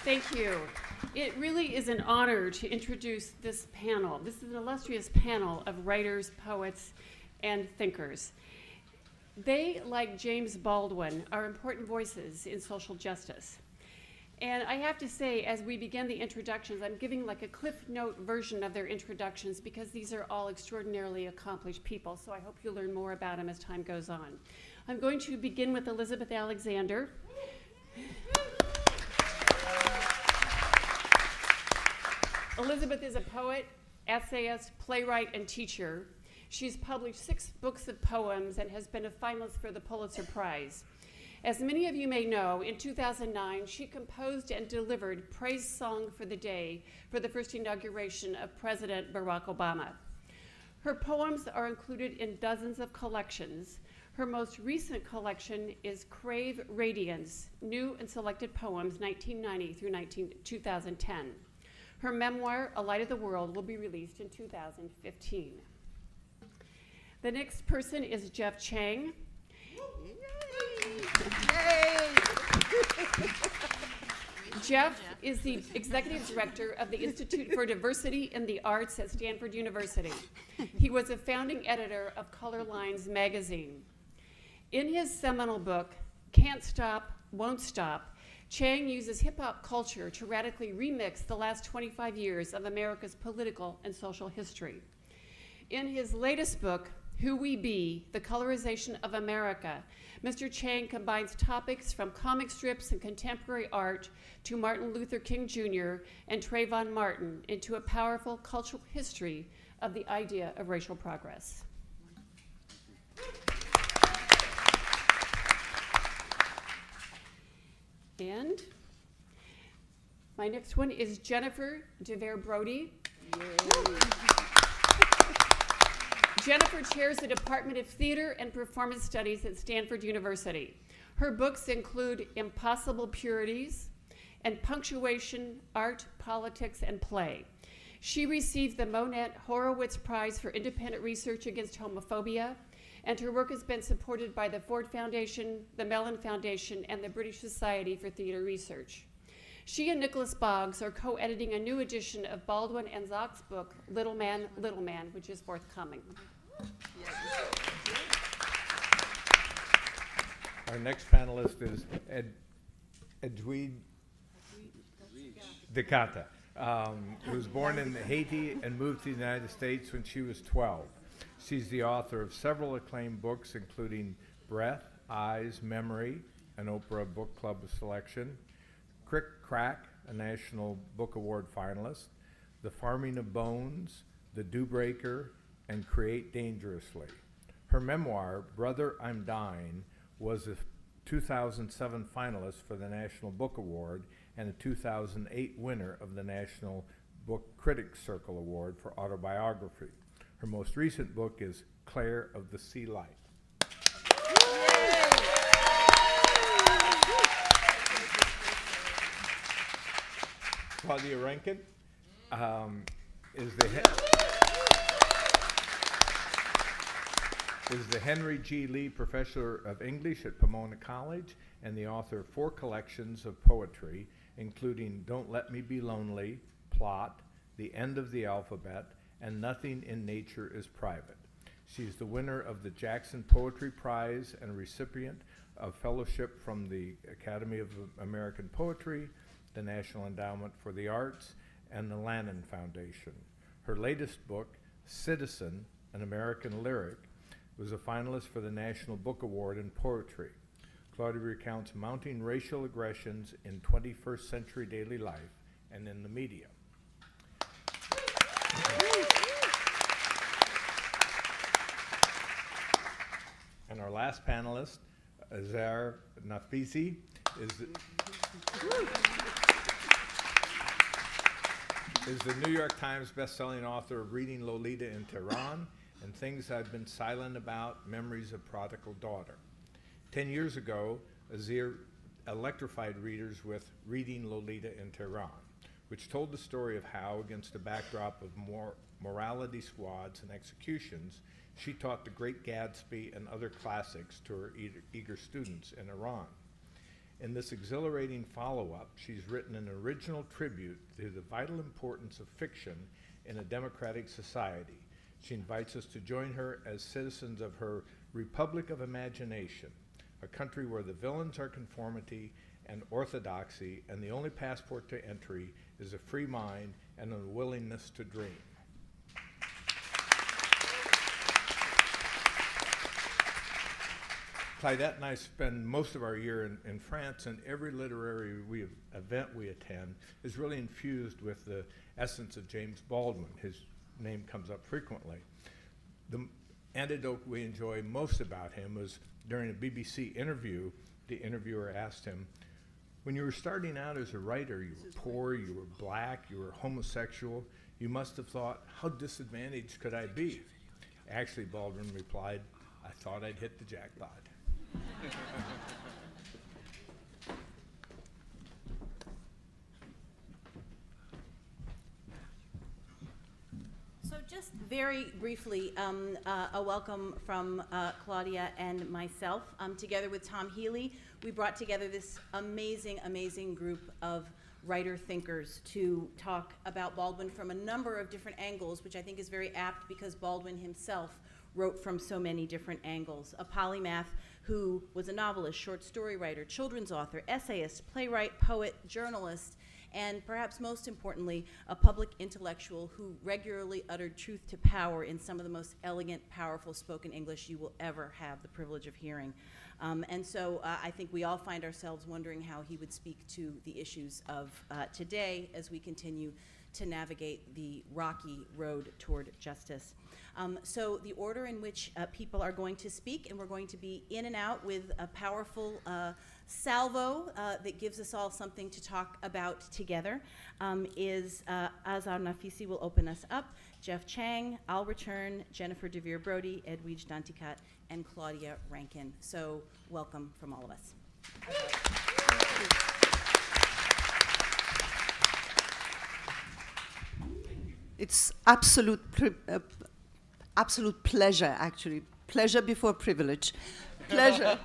Thank you. It really is an honor to introduce this panel. This is an illustrious panel of writers, poets, and thinkers. They, like James Baldwin, are important voices in social justice. And I have to say, as we begin the introductions, I'm giving like a Cliff Note version of their introductions because these are all extraordinarily accomplished people, so I hope you'll learn more about them as time goes on. I'm going to begin with Elizabeth Alexander. Elizabeth is a poet, essayist, playwright, and teacher. She's published 6 books of poems and has been a finalist for the Pulitzer Prize. As many of you may know, in 2009, she composed and delivered Praise Song for the Day for the first inauguration of President Barack Obama. Her poems are included in dozens of collections. Her most recent collection is Crave Radiance, New and Selected Poems, 1990 through 2010. Her memoir, A Light of the World, will be released in 2015. The next person is Jeff Chang. Yay! Jeff is the executive director of the Institute for Diversity in the Arts at Stanford University. He was a founding editor of Color Lines magazine. In his seminal book, Can't Stop, Won't Stop, Chang uses hip-hop culture to radically remix the last 25 years of America's political and social history. In his latest book, Who We Be, The Colorization of America, Mr. Chang combines topics from comic strips and contemporary art to Martin Luther King Jr. and Trayvon Martin into a powerful cultural history of the idea of racial progress. And my next one is Jennifer DeVere Brody. Jennifer chairs the Department of Theater and Performance Studies at Stanford University. Her books include Impossible Purities and Punctuation, Art, Politics, and Play. She received the Monette Horowitz Prize for Independent Research Against Homophobia, and her work has been supported by the Ford Foundation, the Mellon Foundation, and the British Society for Theater Research. She and Nicholas Boggs are co-editing a new edition of Baldwin and Zock's book, Little Man, which is forthcoming. Our next panelist is Edwidge Danticat, who was born in Haiti and moved to the United States when she was 12. She's the author of several acclaimed books, including Breath, Eyes, Memory, an Oprah Book Club selection, Crick Crack, a National Book Award finalist, The Farming of Bones, The Dewbreaker, and Create Dangerously. Her memoir, Brother, I'm Dying, was a 2007 finalist for the National Book Award and a 2008 winner of the National Book Critics Circle Award for autobiography. Her most recent book is Claire of the Sea Light. Claudia Rankine is the Henry G. Lee Professor of English at Pomona College and the author of 4 collections of poetry, including Don't Let Me Be Lonely, Plot, The End of the Alphabet, and Nothing in Nature is Private. She's the winner of the Jackson Poetry Prize and a recipient of fellowship from the Academy of American Poetry, the National Endowment for the Arts, and the Lannan Foundation. Her latest book, Citizen, An American Lyric, was a finalist for the National Book Award in Poetry. Claudia recounts mounting racial aggressions in 21st century daily life and in the media. And our last panelist, Azar Nafisi, is the New York Times bestselling author of Reading Lolita in Tehran and Things I've Been Silent About, Memories of Prodigal Daughter. 10 years ago, Azir electrified readers with Reading Lolita in Tehran, which told the story of how, against a backdrop of morality squads and executions, she taught The Great Gatsby and other classics to her eager students in Iran. In this exhilarating follow-up, she's written an original tribute to the vital importance of fiction in a democratic society. She invites us to join her as citizens of her Republic of Imagination, a country where the villains are conformity and orthodoxy, and the only passport to entry is a free mind and a willingness to dream. Claudette and I spend most of our year in France, and every literary event we attend is really infused with the essence of James Baldwin. His name comes up frequently. The anecdote we enjoy most about him was during a BBC interview, the interviewer asked him, when you were starting out as a writer, you were poor, you were black, you were homosexual, you must have thought, how disadvantaged could I be? Actually, Baldwin replied, I thought I'd hit the jackpot. So just very briefly, a welcome from Claudia and myself. Together with Tom Healy, we brought together this amazing, amazing group of writer thinkers to talk about Baldwin from a number of different angles, which I think is very apt because Baldwin himself wrote from so many different angles. A polymath who was a novelist, short story writer, children's author, essayist, playwright, poet, journalist, and perhaps most importantly, a public intellectual who regularly uttered truth to power in some of the most elegant, powerful spoken English you will ever have the privilege of hearing. And so I think we all find ourselves wondering how he would speak to the issues of today as we continue to navigate the rocky road toward justice. So the order in which people are going to speak, and we're going to be in and out with a powerful salvo that gives us all something to talk about together, is Azar Nafisi will open us up, Jeff Chang, I'll return, Jennifer DeVere Brody, Edwidge Danticat, and Claudia Rankine. So welcome from all of us. It's absolute pleasure, actually. Pleasure before privilege. Pleasure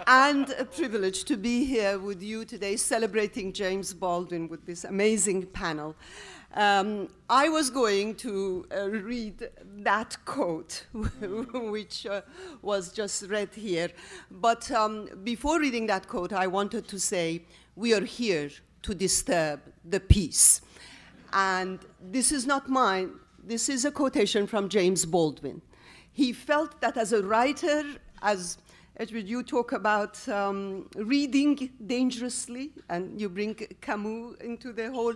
and a privilege to be here with you today celebrating James Baldwin with this amazing panel. I was going to read that quote, which was just read here. But before reading that quote, I wanted to say, we are here to disturb the peace. And this is not mine. This is a quotation from James Baldwin. He felt that as a writer, as Edwidge, you talk about reading dangerously, and you bring Camus into the whole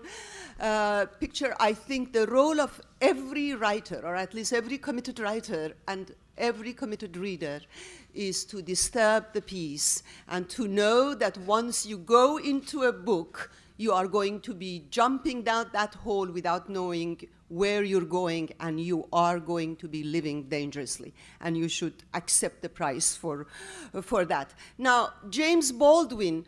picture. I think the role of every writer, or at least every committed writer and every committed reader, is to disturb the peace and to know that once you go into a book, you are going to be jumping down that hole without knowing where you're going, and you are going to be living dangerously, and you should accept the price for that. Now, James Baldwin,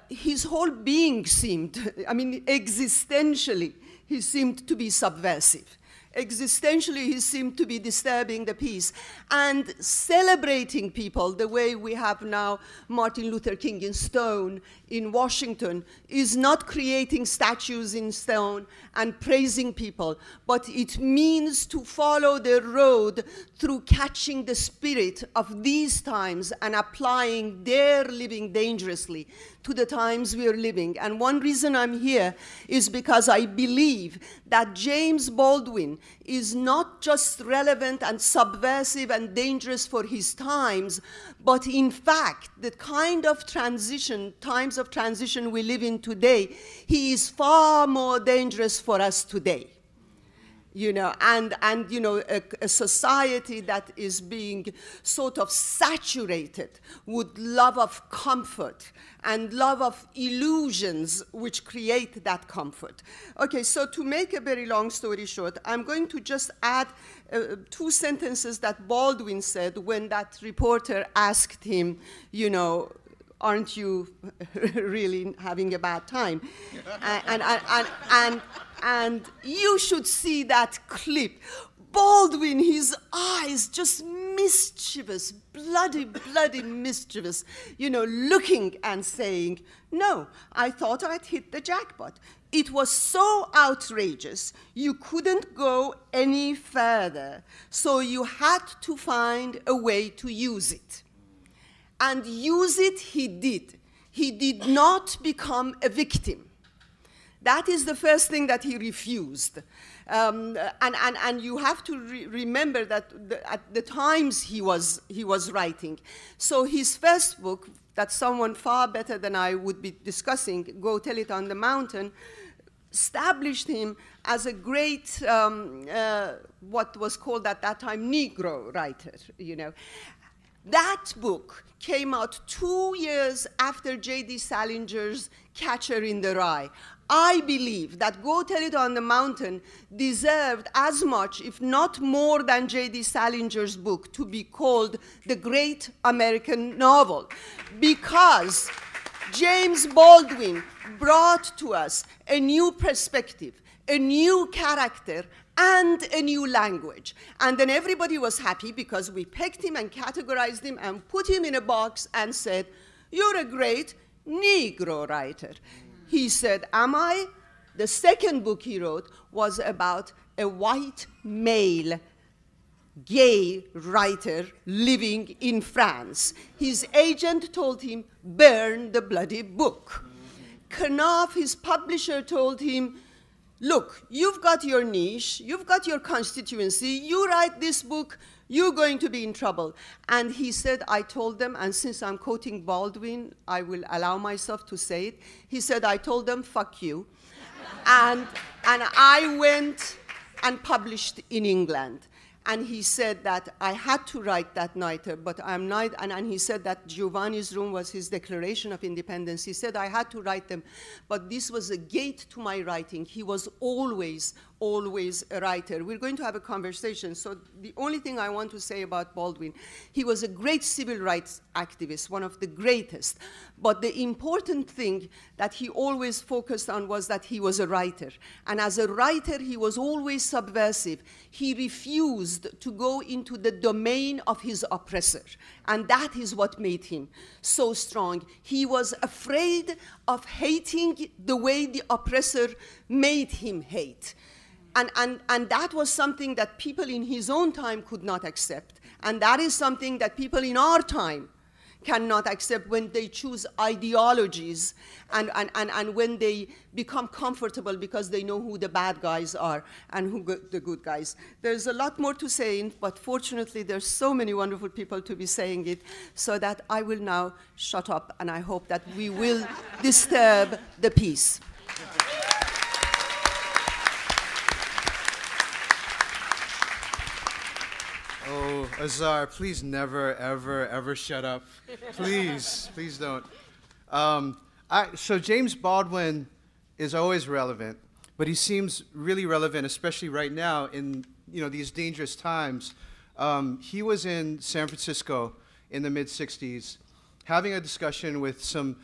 his whole being seemed, I mean, existentially, he seemed to be subversive. Existentially, he seemed to be disturbing the peace and celebrating people the way we have now Martin Luther King in stone in Washington is not creating statues in stone and praising people, but it means to follow the road through catching the spirit of these times and applying their living dangerously to the times we are living. And one reason I'm here is because I believe that James Baldwin is not just relevant and subversive and dangerous for his times, but in fact, the kind of transition, times of transition we live in today, he is far more dangerous for us today. You know, and you know, a society that is being sort of saturated with love of comfort and love of illusions which create that comfort. Okay, so to make a very long story short, I'm going to just add 2 sentences that Baldwin said when that reporter asked him, you know, aren't you really having a bad time? And you should see that clip. Baldwin, his eyes just mischievous, bloody mischievous, you know, looking and saying, no, I thought I'd hit the jackpot. It was so outrageous, you couldn't go any further. So you had to find a way to use it. And use it he did. He did not become a victim. That is the first thing that he refused. And you have to remember that at the times he was writing. So his first book, that someone far better than I would be discussing, Go Tell It on the Mountain, established him as a great, what was called at that time, Negro writer, you know. That book came out 2 years after J.D. Salinger's Catcher in the Rye. I believe that Go Tell It on the Mountain deserved as much, if not more, than J.D. Salinger's book to be called the great American novel, because James Baldwin brought to us a new perspective, a new character, and a new language. And then everybody was happy because we picked him and categorized him and put him in a box and said, you're a great Negro writer. He said, am I? The second book he wrote was about a white male gay writer living in France. His agent told him, burn the bloody book. Knopf, his publisher, told him, look, you've got your niche, you've got your constituency, you write this book, you're going to be in trouble. And he said, I told them, and since I'm quoting Baldwin, I will allow myself to say it. He said, I told them, fuck you. and I went and published in England. And he said that I had to write that night, but I'm not, and he said that Giovanni's Room was his Declaration of Independence. He said I had to write them, but this was a gate to my writing. He was always a writer. We're going to have a conversation, so the only thing I want to say about Baldwin, he was a great civil rights activist, one of the greatest, but the important thing that he always focused on was that he was a writer, and as a writer, he was always subversive. He refused to go into the domain of his oppressor, and that is what made him so strong. He was afraid of hating the way the oppressor made him hate. And that was something that people in his own time could not accept. And that is something that people in our time cannot accept when they choose ideologies and when they become comfortable because they know who the bad guys are and who the good guys. There's a lot more to say, but fortunately there's so many wonderful people to be saying it, so that I will now shut up, and I hope that we will disturb the peace. Oh, Azar, please never, ever, ever shut up. Please, please don't. So James Baldwin is always relevant, but he seems really relevant, especially right now in these dangerous times. He was in San Francisco in the mid-'60s having a discussion with some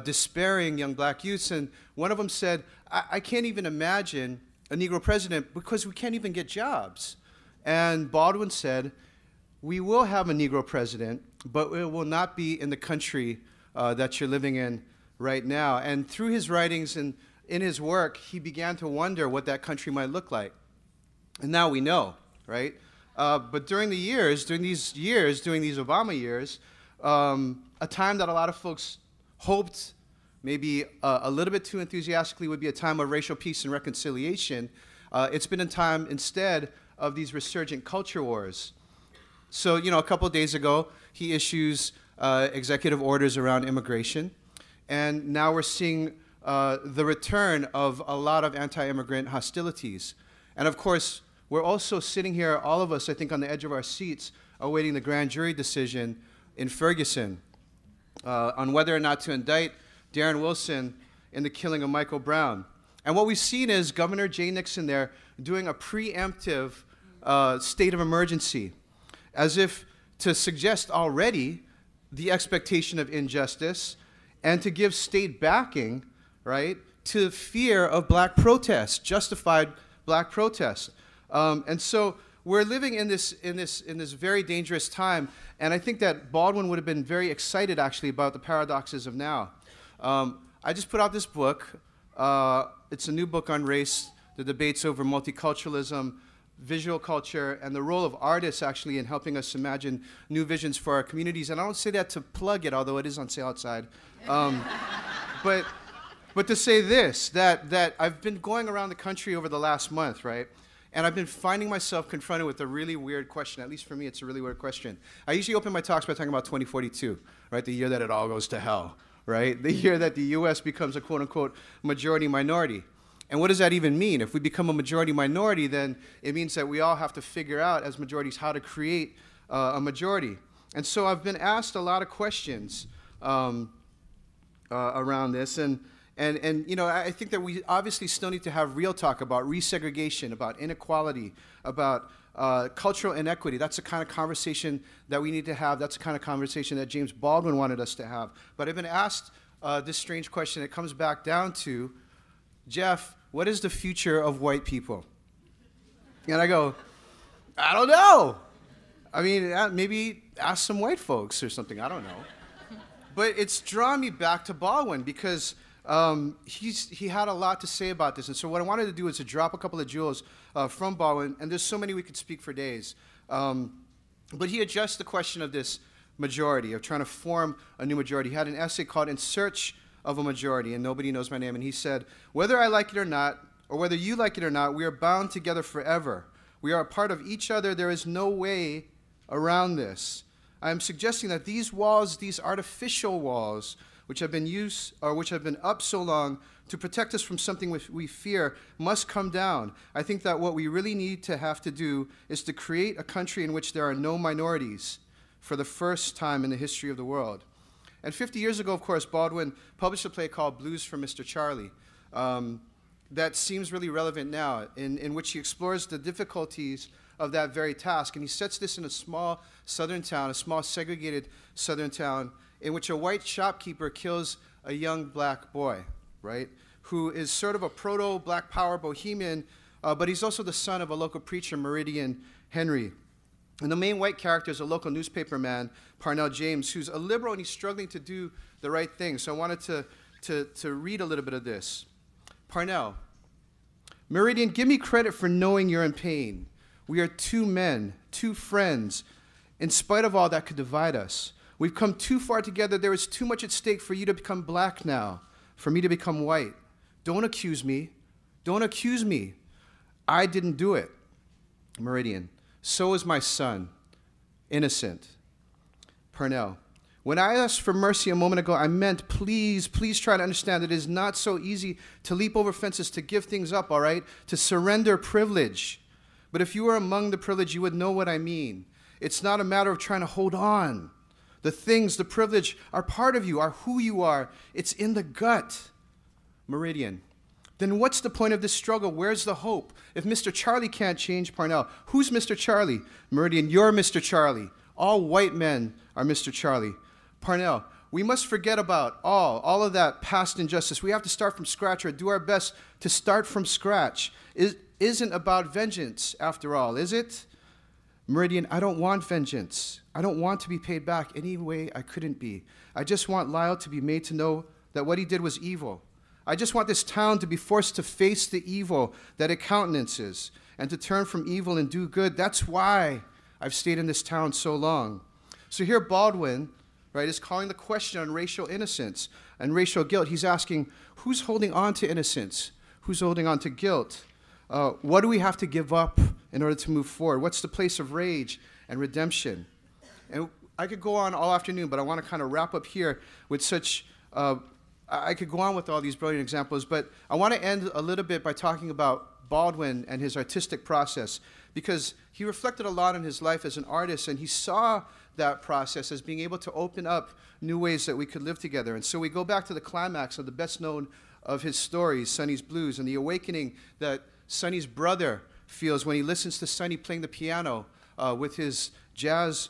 despairing young black youths, and one of them said, I can't even imagine a Negro president because we can't even get jobs. And Baldwin said, we will have a Negro president, but it will not be in the country that you're living in right now. And through his writings and in his work, he began to wonder what that country might look like. And now we know, right? But during these Obama years, a time that a lot of folks hoped maybe a little bit too enthusiastically would be a time of racial peace and reconciliation, it's been a time instead of these resurgent culture wars. So, a couple of days ago, he issues executive orders around immigration, and now we're seeing the return of a lot of anti-immigrant hostilities. And of course, we're also sitting here, all of us, I think, on the edge of our seats, awaiting the grand jury decision in Ferguson on whether or not to indict Darren Wilson in the killing of Michael Brown. And what we've seen is Governor Jay Nixon there doing a preemptive state of emergency, as if to suggest already the expectation of injustice and to give state backing, right, to fear of black protests, justified black protests. And so we're living in this very dangerous time, and I think that Baldwin would have been very excited actually about the paradoxes of now. I just put out this book. It's a new book on race, the debates over multiculturalism, visual culture, and the role of artists actually in helping us imagine new visions for our communities. And I don't say that to plug it, although it is on sale outside. But to say this, that I've been going around the country over the last month, right? And I've been finding myself confronted with a really weird question. At least for me, it's a really weird question. I usually open my talks by talking about 2042, right? The year that it all goes to hell, right? The year that the US becomes a quote-unquote majority minority. And what does that even mean? If we become a majority minority, then it means that we all have to figure out as majorities how to create a majority. And so I've been asked a lot of questions around this. And you know, I think that we obviously still need to have real talk about resegregation, about inequality, about cultural inequity. That's the kind of conversation that we need to have. That's the kind of conversation that James Baldwin wanted us to have. But I've been asked this strange question. It comes back down to, Jeff, what is the future of white people? And I go, I don't know. I mean, maybe ask some white folks or something. I don't know. But it's drawn me back to Baldwin because he had a lot to say about this. And so what I wanted to do is to drop a couple of jewels from Baldwin. And there's so many we could speak for days. But he addressed the question of this majority, of trying to form a new majority. He had an essay called In Search of a Majority, and Nobody Knows My Name. And he said, whether I like it or not, or whether you like it or not, we are bound together forever. We are a part of each other. There is no way around this. I am suggesting that these walls, these artificial walls, which have been used, or which have been up so long to protect us from something we fear, must come down. I think that what we really need to have to do is to create a country in which there are no minorities for the first time in the history of the world. And 50 years ago, of course, Baldwin published a play called Blues for Mr. Charlie that seems really relevant now, in which he explores the difficulties of that very task. And he sets this in a small southern town, a small segregated southern town, in which a white shopkeeper kills a young black boy, right, who is sort of a proto-Black Power bohemian, but he's also the son of a local preacher, Meridian Henry. And the main white character is a local newspaper man, Parnell James, who's a liberal and he's struggling to do the right thing. So I wanted to read a little bit of this. Parnell, Meridian, give me credit for knowing you're in pain. We are two men, two friends, in spite of all that could divide us. We've come too far together. There is too much at stake for you to become black now, for me to become white. Don't accuse me. Don't accuse me. I didn't do it. Meridian, so is my son, innocent. Parnell, when I asked for mercy a moment ago, I meant please try to understand that it is not so easy to leap over fences, to give things up, all right? To surrender privilege. But if you were among the privileged, you would know what I mean. It's not a matter of trying to hold on. The things, the privilege are part of you, are who you are. It's in the gut. Meridian, then what's the point of this struggle? Where's the hope? If Mr. Charlie can't change, Parnell, who's Mr. Charlie? Meridian, you're Mr. Charlie. All white men are Mr. Charlie. Parnell, we must forget about all of that past injustice. We have to start from scratch, or do our best to start from scratch. It isn't about vengeance, after all, is it? Meridian, I don't want vengeance. I don't want to be paid back any way I couldn't be. I just want Lyle to be made to know that what he did was evil. I just want this town to be forced to face the evil that it countenances and to turn from evil and do good. That's why I've stayed in this town so long. So here Baldwin, right, is calling the question on racial innocence and racial guilt. He's asking, who's holding on to innocence? Who's holding on to guilt? What do we have to give up in order to move forward? What's the place of rage and redemption? And I could go on all afternoon, but I want to kind of wrap up here with such... I could go on with all these brilliant examples, but I want to end a little bit by talking about Baldwin and his artistic process, because he reflected a lot on his life as an artist, and he saw that process as being able to open up new ways that we could live together. And so we go back to the climax of the best known of his stories, Sonny's Blues, and the awakening that Sonny's brother feels when he listens to Sonny playing the piano with his jazz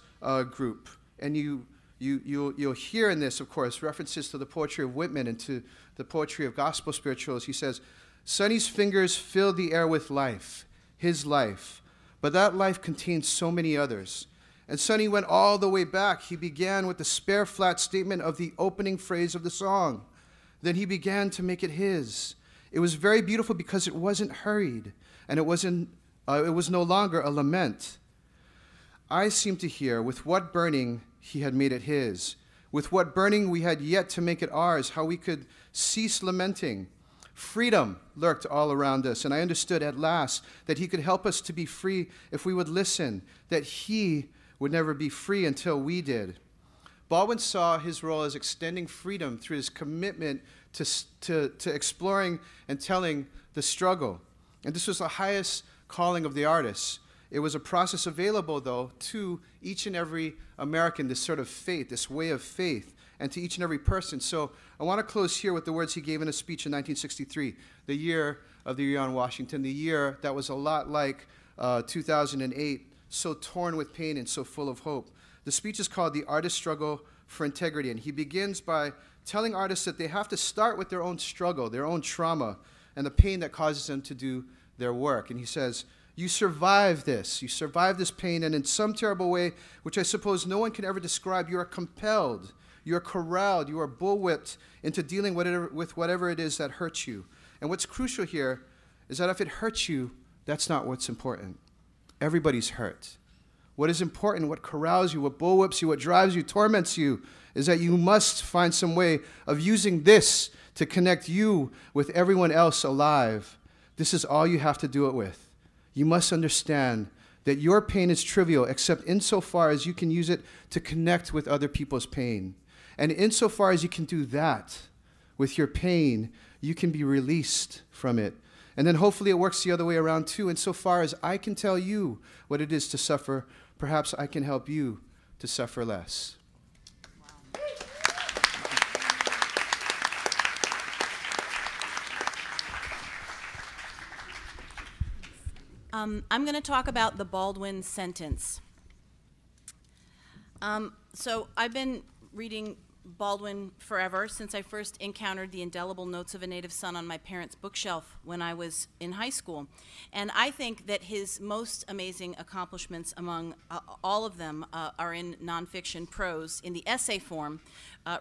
group. And you'll hear in this, of course, references to the poetry of Whitman and to the poetry of gospel spirituals. He says, Sonny's fingers filled the air with life, his life. but that life contains so many others. And Sonny went all the way back. He began with the spare flat statement of the opening phrase of the song. Then he began to make it his. It was very beautiful because it wasn't hurried, and it was no longer a lament. I seem to hear, with what burning he had made it his, with what burning we had yet to make it ours, how we could cease lamenting. Freedom lurked all around us, and I understood at last that he could help us to be free if we would listen, that he would never be free until we did. Baldwin saw his role as extending freedom through his commitment to exploring and telling the struggle. And this was the highest calling of the artist. It was a process available, though, to each and every American, this sort of faith, this way of faith, and to each and every person. So I want to close here with the words he gave in a speech in 1963, the year of the year on Washington, the year that was a lot like 2008, so torn with pain and so full of hope. The speech is called The Artist's Struggle for Integrity, and he begins by telling artists that they have to start with their own struggle, their own trauma, and the pain that causes them to do their work. And he says, you survive this. You survive this pain, and in some terrible way, which I suppose no one can ever describe, you are compelled, you are corralled, you are bullwhipped into dealing with whatever it is that hurts you. And what's crucial here is that if it hurts you, that's not what's important. Everybody's hurt. What is important, what corrals you, what bullwhips you, what drives you, torments you, is that you must find some way of using this to connect you with everyone else alive. This is all you have to do it with. You must understand that your pain is trivial except insofar as you can use it to connect with other people's pain. And insofar as you can do that with your pain, you can be released from it. And then hopefully it works the other way around too. Insofar as I can tell you what it is to suffer, perhaps I can help you to suffer less. I'm going to talk about the Baldwin sentence. So I've been reading Baldwin forever, since I first encountered the indelible notes of a native son on my parents' bookshelf when I was in high school. And I think that his most amazing accomplishments among all of them are in nonfiction prose, in the essay form,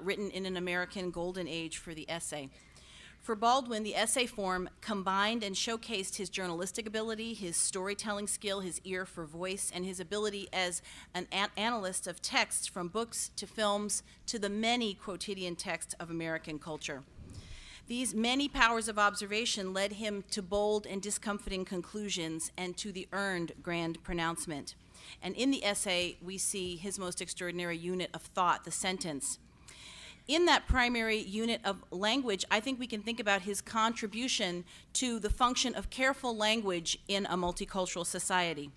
written in an American golden age for the essay. For Baldwin, the essay form combined and showcased his journalistic ability, his storytelling skill, his ear for voice, and his ability as an analyst of texts from books to films to the many quotidian texts of American culture. These many powers of observation led him to bold and discomforting conclusions and to the earned grand pronouncement. And in the essay, we see his most extraordinary unit of thought, the sentence. In that primary unit of language, I think we can think about his contribution to the function of careful language in a multicultural society.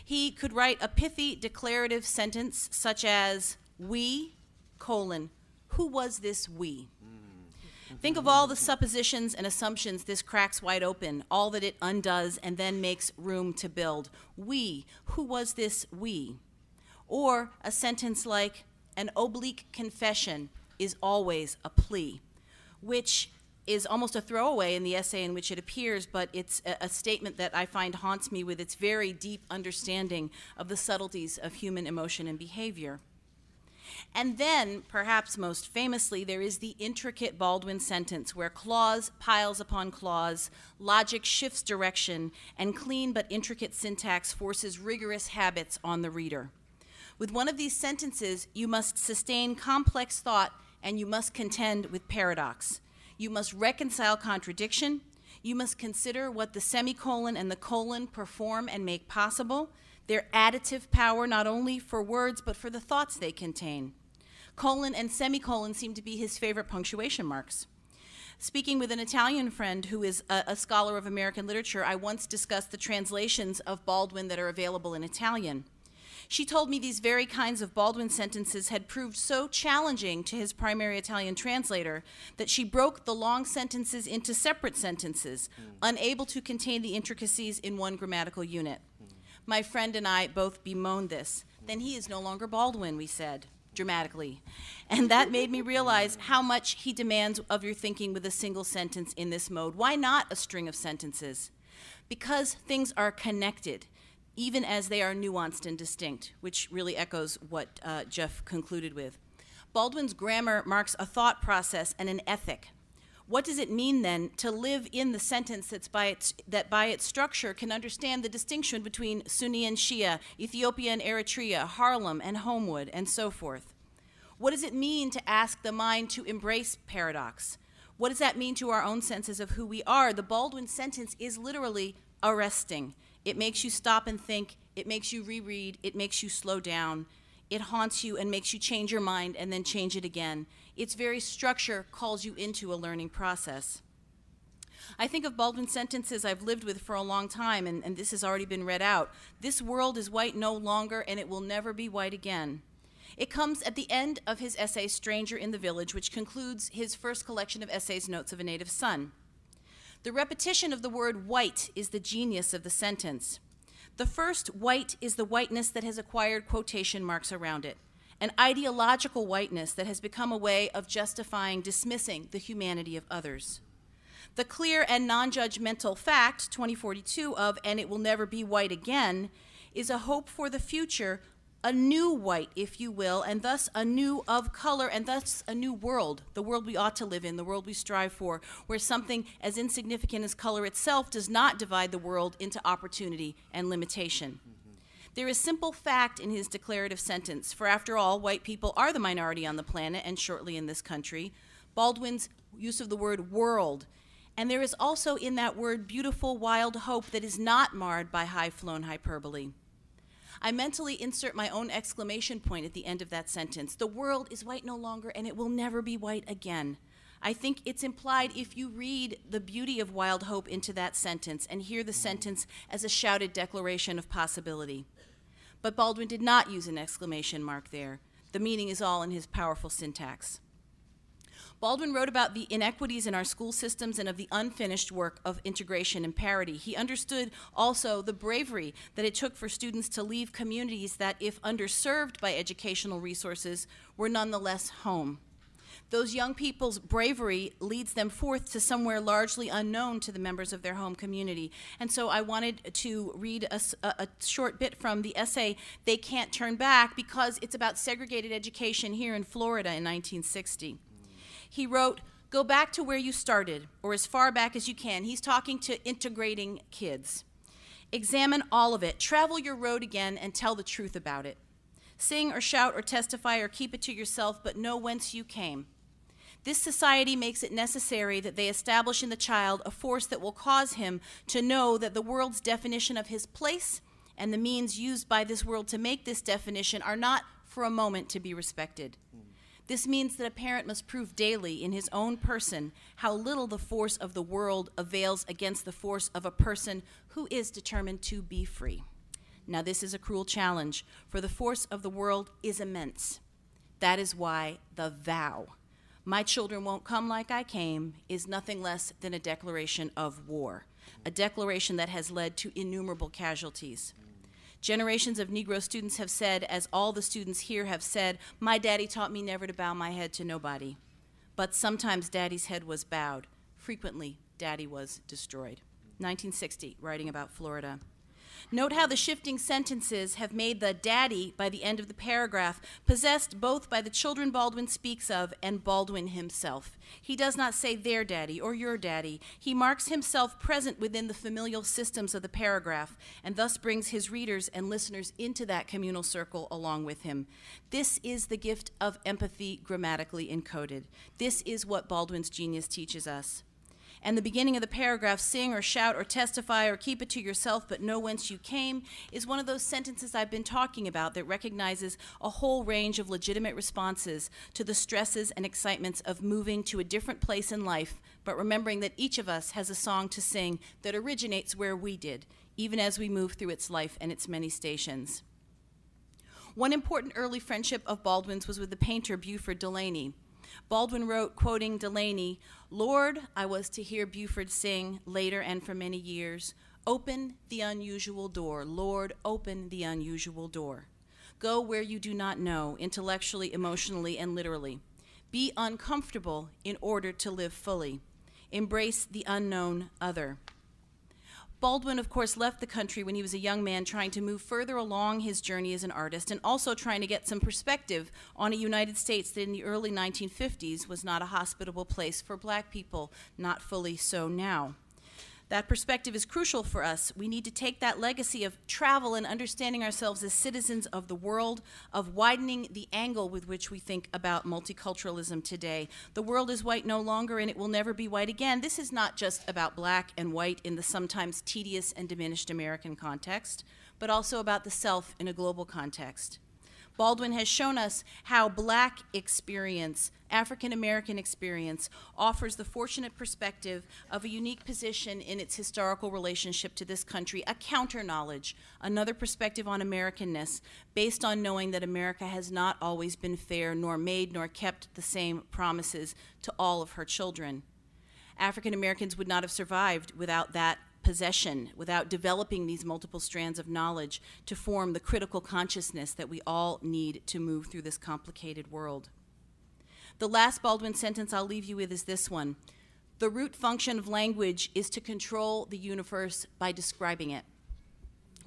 He could write a pithy declarative sentence such as, we, who was this we? Think of all the suppositions and assumptions this cracks wide open, all that it undoes and then makes room to build. We, who was this we? Or a sentence like, an oblique confession is always a plea, which is almost a throwaway in the essay in which it appears, but it's a statement that I find haunts me with its very deep understanding of the subtleties of human emotion and behavior. And then, perhaps most famously, there is the intricate Baldwin sentence where clause piles upon clause, logic shifts direction, and clean but intricate syntax forces rigorous habits on the reader. With one of these sentences, you must sustain complex thought and you must contend with paradox. You must reconcile contradiction. You must consider what the semicolon and the colon perform and make possible, their additive power not only for words but for the thoughts they contain. Colon and semicolon seem to be his favorite punctuation marks. Speaking with an Italian friend who is a scholar of American literature, I once discussed the translations of Baldwin that are available in Italian. She told me these very kinds of Baldwin sentences had proved so challenging to his primary Italian translator that she broke the long sentences into separate sentences, unable to contain the intricacies in one grammatical unit. My friend and I both bemoaned this. Then he is no longer Baldwin, we said, dramatically. And that made me realize how much he demands of your thinking with a single sentence in this mode. Why not a string of sentences? Because things are connected. even as they are nuanced and distinct, which really echoes what Jeff concluded with. Baldwin's grammar marks a thought process and an ethic. What does it mean, then, to live in the sentence that by its structure can understand the distinction between Sunni and Shia, Ethiopia and Eritrea, Harlem and Homewood, and so forth? What does it mean to ask the mind to embrace paradox? What does that mean to our own senses of who we are? The Baldwin sentence is literally arresting. It makes you stop and think. It makes you reread. It makes you slow down. It haunts you and makes you change your mind and then change it again. Its very structure calls you into a learning process. I think of Baldwin sentences I've lived with for a long time, and this has already been read out. This world is white no longer, and it will never be white again. It comes at the end of his essay, Stranger in the Village, which concludes his first collection of essays, Notes of a Native Son. The repetition of the word white is the genius of the sentence. The first white is the whiteness that has acquired quotation marks around it, an ideological whiteness that has become a way of justifying, dismissing the humanity of others. The clear and non-judgmental fact, 2042, of "and it will never be white again," is a hope for the future, a new white, if you will, and thus a new of color, and thus a new world, the world we ought to live in, the world we strive for, where something as insignificant as color itself does not divide the world into opportunity and limitation. There is simple fact in his declarative sentence, for after all, white people are the minority on the planet and shortly in this country. Baldwin's use of the word world, and there is also in that word beautiful, wild hope that is not marred by high-flown hyperbole. I mentally insert my own exclamation point at the end of that sentence. The world is white no longer, and it will never be white again. I think it's implied if you read the beauty of wild hope into that sentence and hear the sentence as a shouted declaration of possibility. But Baldwin did not use an exclamation mark there. The meaning is all in his powerful syntax. Baldwin wrote about the inequities in our school systems and of the unfinished work of integration and parity. He understood also the bravery that it took for students to leave communities that, if underserved by educational resources, were nonetheless home. Those young people's bravery leads them forth to somewhere largely unknown to the members of their home community. And so I wanted to read a short bit from the essay, They Can't Turn Back, because it's about segregated education here in Florida in 1960. He wrote, "Go back to where you started, or as far back as you can." He's talking to integrating kids. "Examine all of it. Travel your road again and tell the truth about it. Sing or shout or testify or keep it to yourself, but know whence you came. This society makes it necessary that they establish in the child a force that will cause him to know that the world's definition of his place and the means used by this world to make this definition are not for a moment to be respected. This means that a parent must prove daily in his own person how little the force of the world avails against the force of a person who is determined to be free." Now, this is a cruel challenge, for the force of the world is immense. That is why the vow, "My children won't come like I came," is nothing less than a declaration of war, a declaration that has led to innumerable casualties. Generations of Negro students have said, as all the students here have said, "My daddy taught me never to bow my head to nobody." But sometimes daddy's head was bowed. Frequently, daddy was destroyed. 1960, writing about Florida. Note how the shifting sentences have made the daddy, by the end of the paragraph, possessed both by the children Baldwin speaks of and Baldwin himself. He does not say their daddy or your daddy. He marks himself present within the familial systems of the paragraph and thus brings his readers and listeners into that communal circle along with him. This is the gift of empathy grammatically encoded. This is what Baldwin's genius teaches us. And the beginning of the paragraph, "Sing or shout or testify or keep it to yourself, but know whence you came," is one of those sentences I've been talking about that recognizes a whole range of legitimate responses to the stresses and excitements of moving to a different place in life, but remembering that each of us has a song to sing that originates where we did, even as we move through its life and its many stations. One important early friendship of Baldwin's was with the painter Buford Delaney. Baldwin wrote, quoting Delaney, "Lord, I was to hear Buford sing later and for many years, 'Open the unusual door, Lord, open the unusual door. Go where you do not know, intellectually, emotionally, and literally. Be uncomfortable in order to live fully. Embrace the unknown other.'" Baldwin, of course, left the country when he was a young man trying to move further along his journey as an artist and also trying to get some perspective on a United States that in the early 1950s was not a hospitable place for black people, not fully so now. That perspective is crucial for us. We need to take that legacy of travel and understanding ourselves as citizens of the world, of widening the angle with which we think about multiculturalism today. The world is white no longer, and it will never be white again. This is not just about black and white in the sometimes tedious and diminished American context, but also about the self in a global context. Baldwin has shown us how black experience, African American experience, offers the fortunate perspective of a unique position in its historical relationship to this country, a counter-knowledge, another perspective on Americanness, based on knowing that America has not always been fair, nor made nor kept the same promises to all of her children. African Americans would not have survived without that possession, without developing these multiple strands of knowledge to form the critical consciousness that we all need to move through this complicated world. The last Baldwin sentence I'll leave you with is this one. The root function of language is to control the universe by describing it.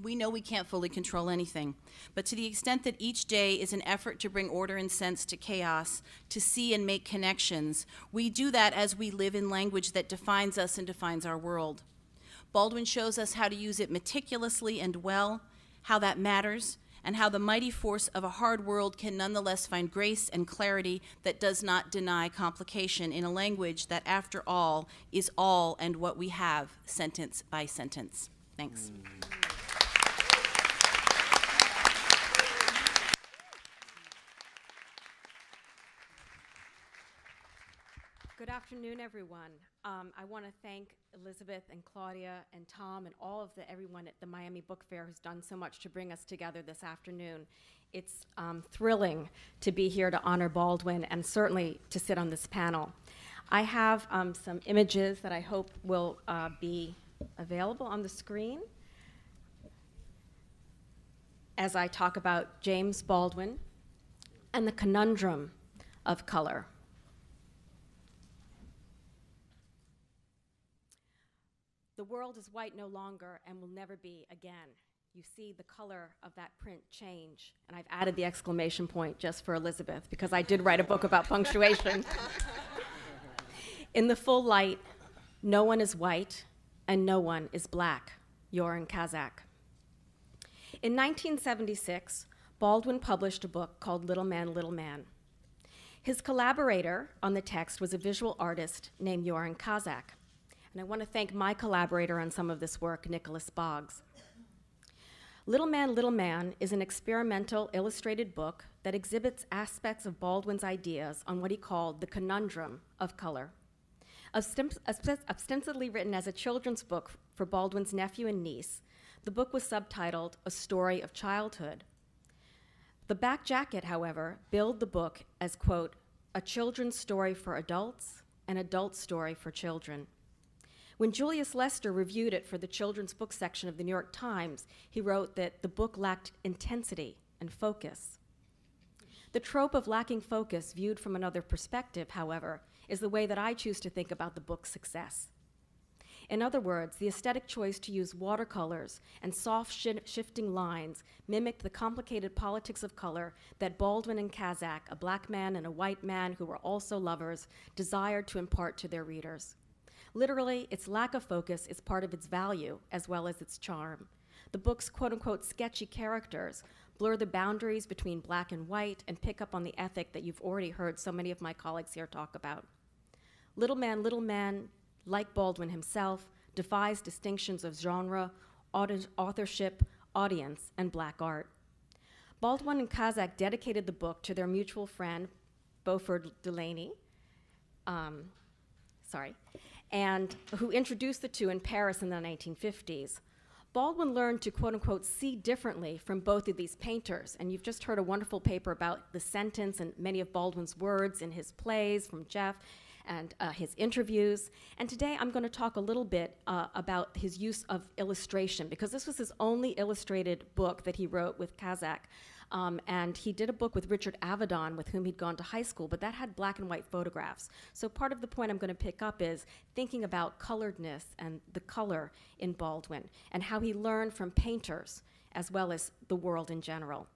We know we can't fully control anything, but to the extent that each day is an effort to bring order and sense to chaos, to see and make connections, we do that as we live in language that defines us and defines our world. Baldwin shows us how to use it meticulously and well, how that matters, and how the mighty force of a hard world can nonetheless find grace and clarity that does not deny complication in a language that, after all, is all and what we have, sentence by sentence. Thanks. Good afternoon, everyone. I want to thank Elizabeth and Claudia and Tom and all of everyone at the Miami Book Fair who's done so much to bring us together this afternoon. It's thrilling to be here to honor Baldwin and certainly to sit on this panel. I have some images that I hope will be available on the screen as I talk about James Baldwin and the conundrum of color. The world is white no longer and will never be again. You see the color of that print change. And I've added the exclamation point just for Elizabeth because I did write a book about punctuation. In the full light, no one is white and no one is black. Yoran Kazak. In 1976, Baldwin published a book called Little Man, Little Man. His collaborator on the text was a visual artist named Yoran Kazak. And I want to thank my collaborator on some of this work, Nicholas Boggs. Little Man is an experimental illustrated book that exhibits aspects of Baldwin's ideas on what he called the conundrum of color. Ostensibly written as a children's book for Baldwin's nephew and niece, the book was subtitled A Story of Childhood. The back jacket, however, billed the book as, quote, a children's story for adults, an adult story for children. When Julius Lester reviewed it for the children's book section of the New York Times, he wrote that the book lacked intensity and focus. The trope of lacking focus viewed from another perspective, however, is the way that I choose to think about the book's success. In other words, the aesthetic choice to use watercolors and soft shifting lines mimicked the complicated politics of color that Baldwin and Kazak, a black man and a white man who were also lovers, desired to impart to their readers. Literally, its lack of focus is part of its value as well as its charm. The book's quote-unquote sketchy characters blur the boundaries between black and white and pick up on the ethic that you've already heard so many of my colleagues here talk about. Little Man, like Baldwin himself, defies distinctions of genre, authorship, audience, and black art. Baldwin and Kazak dedicated the book to their mutual friend, Beaufort Delaney, and who introduced the two in Paris in the 1950s. Baldwin learned to, quote unquote, see differently from both of these painters. And you've just heard a wonderful paper about the sentence and many of Baldwin's words in his plays from Jeff and his interviews. And today I'm going to talk a little bit about his use of illustration, because this was his only illustrated book that he wrote with Kazak. And he did a book with Richard Avedon, with whom he'd gone to high school, but that had black and white photographs. So part of the point I'm going to pick up is thinking about coloredness and the color in Baldwin, and how he learned from painters as well as the world in general.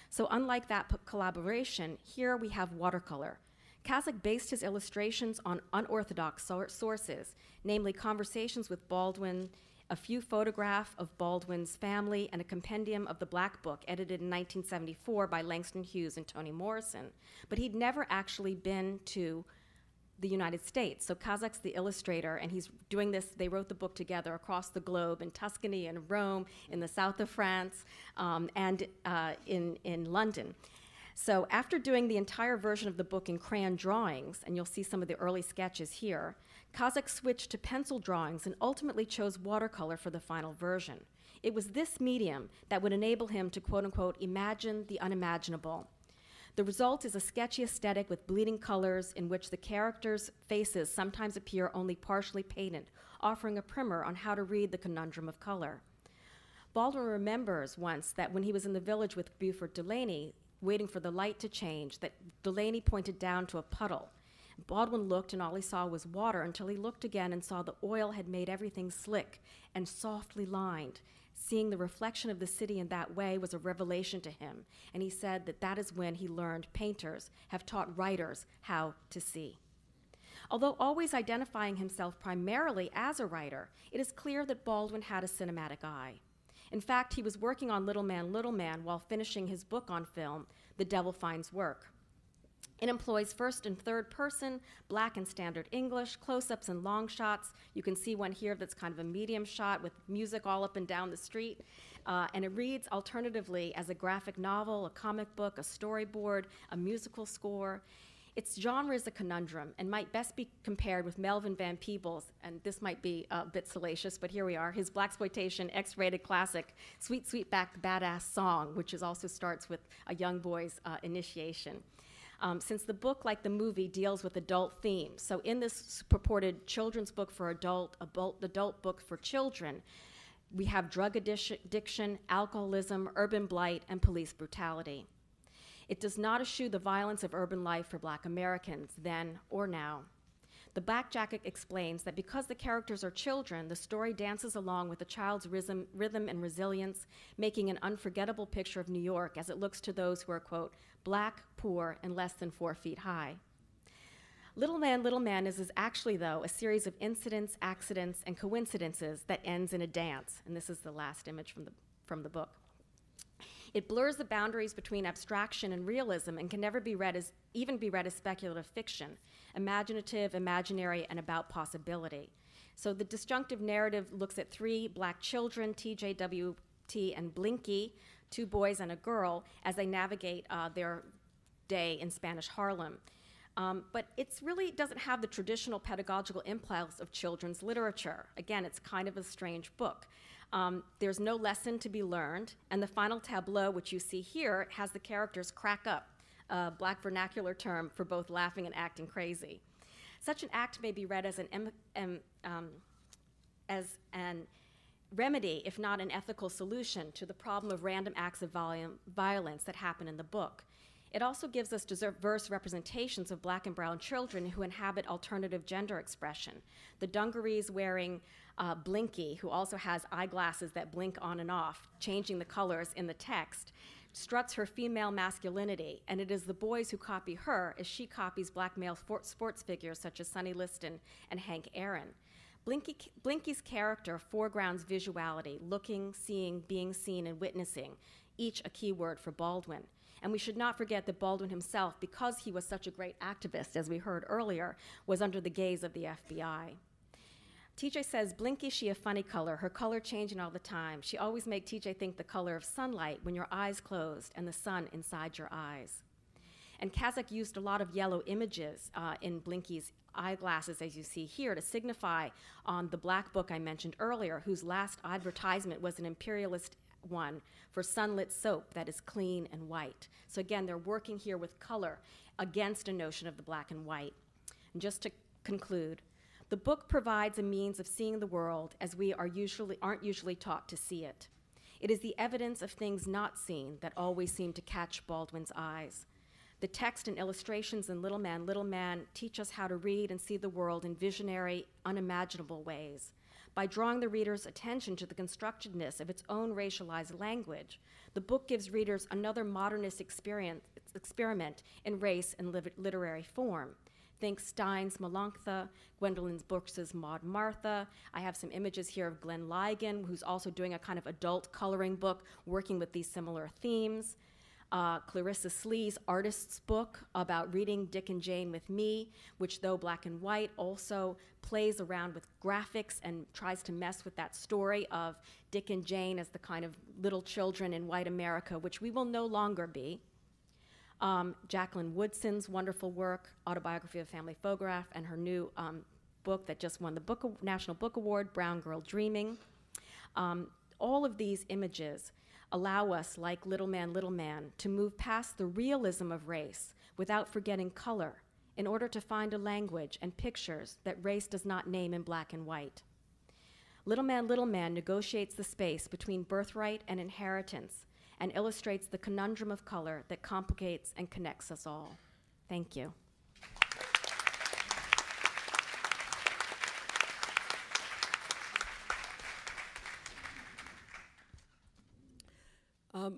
So unlike that collaboration, here we have watercolor. Kazak based his illustrations on unorthodox sources, namely conversations with Baldwin, a few photographs of Baldwin's family, and a compendium of the Black Book, edited in 1974 by Langston Hughes and Toni Morrison. But he'd never actually been to the United States. So Kazak's the illustrator, and he's doing this. They wrote the book together across the globe, in Tuscany and Rome, in the south of France, and in London. So after doing the entire version of the book in crayon drawings, and you'll see some of the early sketches here, Kazak switched to pencil drawings and ultimately chose watercolor for the final version. It was this medium that would enable him to, quote unquote, imagine the unimaginable. The result is a sketchy aesthetic with bleeding colors in which the characters' faces sometimes appear only partially painted, offering a primer on how to read the conundrum of color. Baldwin remembers once that when he was in the village with Buford Delaney, waiting for the light to change, that Delaney pointed down to a puddle. Baldwin looked, and all he saw was water, until he looked again and saw the oil had made everything slick and softly lined. Seeing the reflection of the city in that way was a revelation to him, and he said that that is when he learned painters have taught writers how to see. Although always identifying himself primarily as a writer, it is clear that Baldwin had a cinematic eye. In fact, he was working on Little Man while finishing his book on film, The Devil Finds Work. It employs first and third person, black and standard English, close-ups and long shots. You can see one here that's kind of a medium shot with music all up and down the street. And it reads alternatively as a graphic novel, a comic book, a storyboard, a musical score. Its genre is a conundrum and might best be compared with Melvin Van Peebles, and this might be a bit salacious, but here we are, his blaxploitation X-rated classic, Sweet Sweetback Badass Song, which also starts with a young boy's initiation. Since the book, like the movie, deals with adult themes, so in this purported children's book for adult book for children, we have drug addiction, alcoholism, urban blight, and police brutality. It does not eschew the violence of urban life for Black Americans, then or now. The Black Jacket explains that because the characters are children, the story dances along with the child's rhythm and resilience, making an unforgettable picture of New York as it looks to those who are, quote, black, poor, and less than 4 feet high. Little Man is actually, though, a series of incidents, accidents, and coincidences that ends in a dance, and this is the last image from the book. It blurs the boundaries between abstraction and realism and can never be read as speculative fiction, imaginative, imaginary, and about possibility. So the disjunctive narrative looks at 3 black children, TJ, WT, and Blinky, 2 boys and a girl, as they navigate their day in Spanish Harlem. But it really doesn't have the traditional pedagogical impulse of children's literature. Again, it's kind of a strange book. There's no lesson to be learned, and the final tableau, which you see here, has the characters crack up, a Black vernacular term for both laughing and acting crazy. Such an act may be read as an remedy, if not an ethical solution, to the problem of random acts of violence that happen in the book. It also gives us diverse representations of Black and brown children who inhabit alternative gender expression. The dungarees wearing Blinky, who also has eyeglasses that blink on and off, changing the colors in the text, struts her female masculinity, and it is the boys who copy her as she copies Black male sports figures such as Sonny Liston and Hank Aaron. Blinky's character foregrounds visuality, looking, seeing, being seen, and witnessing, each a key word for Baldwin. And we should not forget that Baldwin himself, because he was such a great activist, as we heard earlier, was under the gaze of the FBI. TJ says, Blinky, she a funny color, her color changing all the time. She always make TJ think the color of sunlight when your eyes closed and the sun inside your eyes. And Kazak used a lot of yellow images in Blinky's eyeglasses, as you see here, to signify on the Black Book I mentioned earlier, whose last advertisement was an imperialist one for sunlit soap that is clean and white. So again, they're working here with color against a notion of the black and white. And just to conclude, the book provides a means of seeing the world as we aren't usually taught to see it. It is the evidence of things not seen that always seem to catch Baldwin's eyes. The text and illustrations in Little Man, teach us how to read and see the world in visionary, unimaginable ways. By drawing the reader's attention to the constructedness of its own racialized language, the book gives readers another modernist experiment in race and literary form. Think Stein's Melanctha, Gwendolyn Brooks's Maud Martha. I have some images here of Glenn Ligon, who's also doing a kind of adult coloring book working with these similar themes. Clarissa Slee's artist's book about reading Dick and Jane with me, which, though black and white, also plays around with graphics and tries to mess with that story of Dick and Jane as the kind of little children in white America, which we will no longer be. Jacqueline Woodson's wonderful work, Autobiography of a Family Photograph, and her new book that just won the National Book Award, Brown Girl Dreaming. All of these images allow us, like Little Man, to move past the realism of race without forgetting color in order to find a language and pictures that race does not name in black and white. Little Man negotiates the space between birthright and inheritance and illustrates the conundrum of color that complicates and connects us all. Thank you.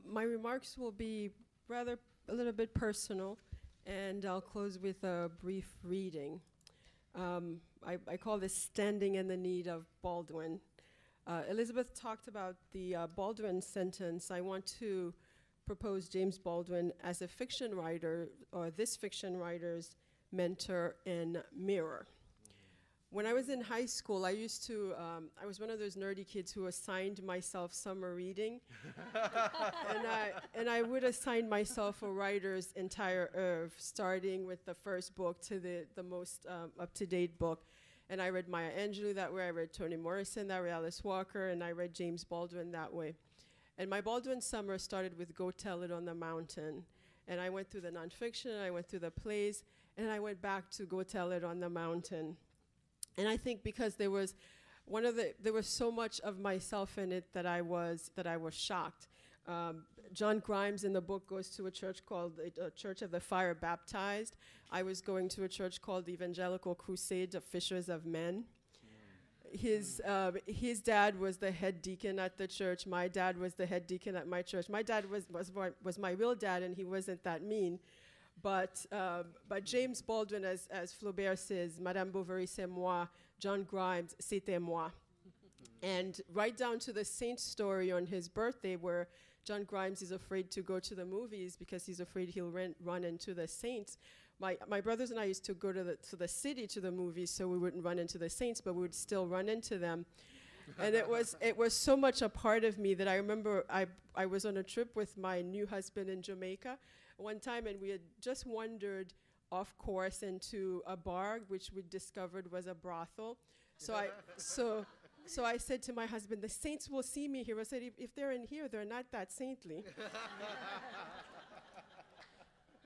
My remarks will be a little bit personal, and I'll close with a brief reading. I call this Standing in the Need of Baldwin. Elizabeth talked about the Baldwin sentence. I want to propose James Baldwin as a fiction writer, or this fiction writer's mentor and mirror. When I was in high school, I was one of those nerdy kids who assigned myself summer reading. and I would assign myself a writer's entire oeuvre, starting with the first book to the most up-to-date book. And I read Maya Angelou that way, I read Toni Morrison that way, Alice Walker, and I read James Baldwin that way. And my Baldwin summer started with Go Tell It on the Mountain. And I went through the nonfiction, I went through the plays, and I went back to Go Tell It on the Mountain. And I think because there was so much of myself in it that I was shocked. John Grimes in the book goes to a church called Church of the Fire Baptized. I was going to a church called the Evangelical Crusade of Fishers of Men. His dad was the head deacon at the church. My dad was the head deacon at my church. My dad was my real dad, and he wasn't that mean. But James Baldwin, as Flaubert says, Madame Bovary c'est moi, John Grimes c'était moi. And right down to the saint story on his birthday, where John Grimes is afraid to go to the movies because he's afraid he'll run into the saints. My brothers and I used to go to the city to the movies, so we wouldn't run into the saints, but we would still run into them. And it was so much a part of me that I remember I was on a trip with my new husband in Jamaica one time, and we had just wandered off course into a bar, which we discovered was a brothel. So I said to my husband, the saints will see me here. I said, if they're in here, they're not that saintly.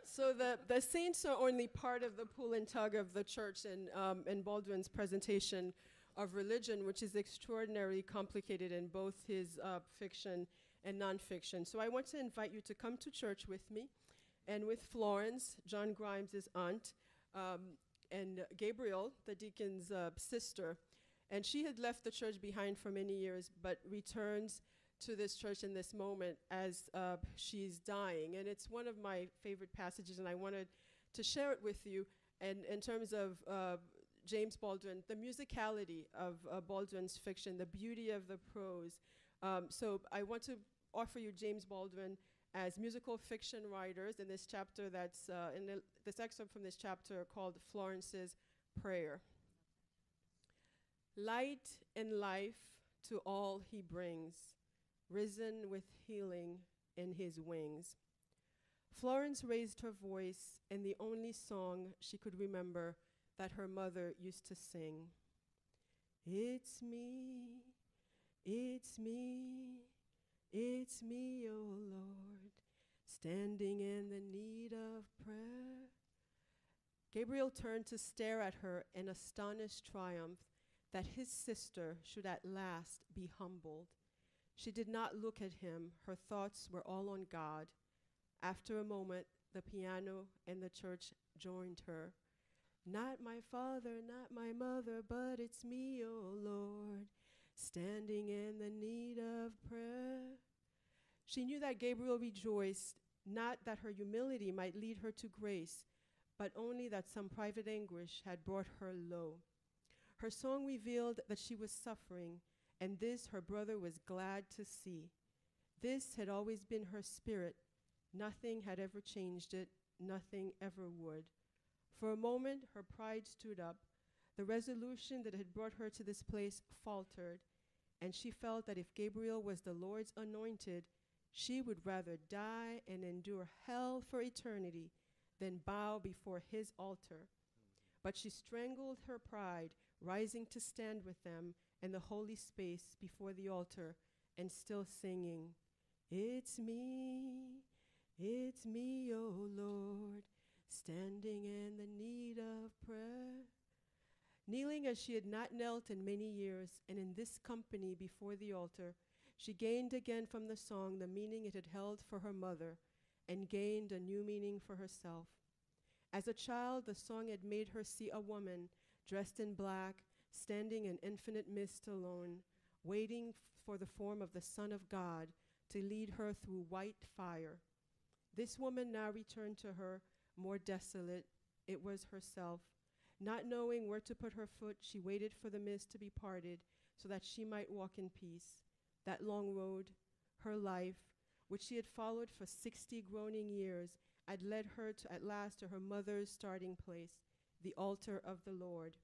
So the saints are only part of the pull and tug of the church and Baldwin's presentation of religion, which is extraordinarily complicated in both his fiction and nonfiction. So I want to invite you to come to church with me, and with Florence, John Grimes' aunt, and Gabriel, the deacon's sister. And she had left the church behind for many years, but returns to this church in this moment as she's dying. And it's one of my favorite passages, and I wanted to share it with you. And in terms of James Baldwin, the musicality of Baldwin's fiction, the beauty of the prose. So I want to offer you James Baldwin as musical fiction writers in this chapter that's, this excerpt from this chapter called Florence's Prayer. Light and life to all he brings, risen with healing in his wings. Florence raised her voice in the only song she could remember that her mother used to sing. It's me, it's me, it's me, oh Lord, standing in the need of prayer. Gabriel turned to stare at her in astonished triumph that his sister should at last be humbled. She did not look at him. Her thoughts were all on God. After a moment, the piano and the church joined her. Not my father, not my mother, but it's me, oh Lord, standing in the need of prayer. She knew that Gabriel rejoiced, not that her humility might lead her to grace, but only that some private anguish had brought her low. Her song revealed that she was suffering, and this her brother was glad to see. This had always been her spirit. Nothing had ever changed it. Nothing ever would. For a moment, her pride stood up. The resolution that had brought her to this place faltered, and she felt that if Gabriel was the Lord's anointed, she would rather die and endure hell for eternity than bow before his altar. But she strangled her pride, rising to stand with them in the holy space before the altar and still singing, it's me, oh Lord, standing in the need of prayer. Kneeling as she had not knelt in many years, and in this company before the altar, she gained again from the song the meaning it had held for her mother, and gained a new meaning for herself. As a child, the song had made her see a woman dressed in black, standing in infinite mist alone, waiting for the form of the Son of God to lead her through white fire. This woman now returned to her, more desolate. It was herself. Not knowing where to put her foot, she waited for the mist to be parted so that she might walk in peace. That long road, her life, which she had followed for 60 groaning years, had led her at last to her mother's starting place, the altar of the Lord.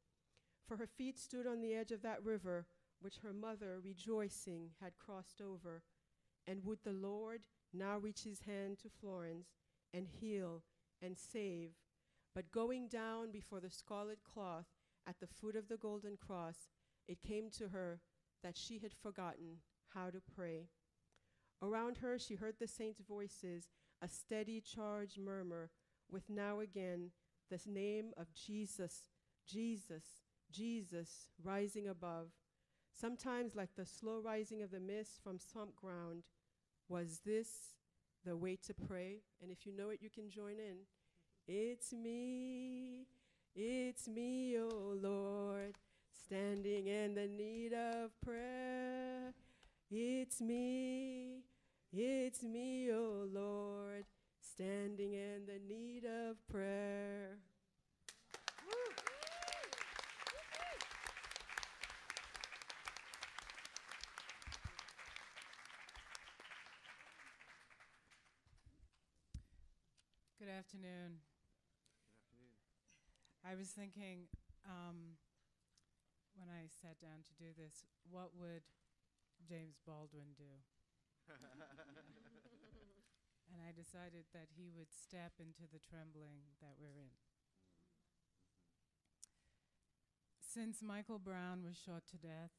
For her feet stood on the edge of that river, which her mother, rejoicing, had crossed over. And would the Lord now reach his hand to Florence and heal and save? But going down before the scarlet cloth at the foot of the golden cross, it came to her that she had forgotten how to pray. Around her she heard the saints' voices, a steady charged murmur, with now again the name of Jesus, Jesus, Jesus rising above. Sometimes like the slow rising of the mist from swamp ground. Was this the way to pray? And if you know it, you can join in. It's me, oh Lord, standing in the need of prayer. It's me, oh Lord, standing in the need of prayer. Good afternoon. I was thinking when I sat down to do this, what would James Baldwin do? And I decided that he would step into the trembling that we're in. Since Michael Brown was shot to death,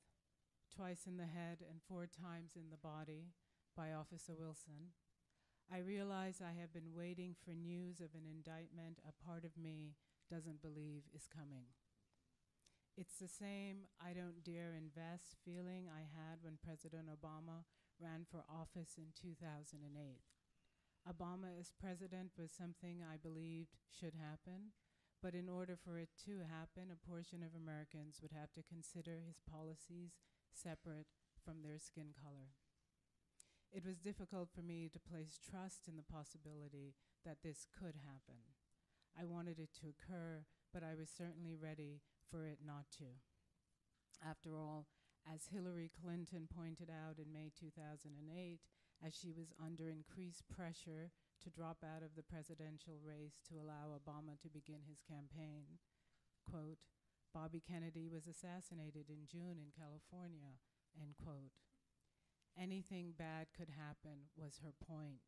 twice in the head and 4 times in the body by Officer Wilson, I realize I have been waiting for news of an indictment a part of me doesn't believe is coming. It's the same I don't dare invest feeling I had when President Obama ran for office in 2008. Obama as president was something I believed should happen, but in order for it to happen, a portion of Americans would have to consider his policies separate from their skin color. It was difficult for me to place trust in the possibility that this could happen. I wanted it to occur, but I was certainly ready for it not to. After all, as Hillary Clinton pointed out in May 2008, as she was under increased pressure to drop out of the presidential race to allow Obama to begin his campaign, quote, Bobby Kennedy was assassinated in June in California, end quote. Anything bad could happen was her point.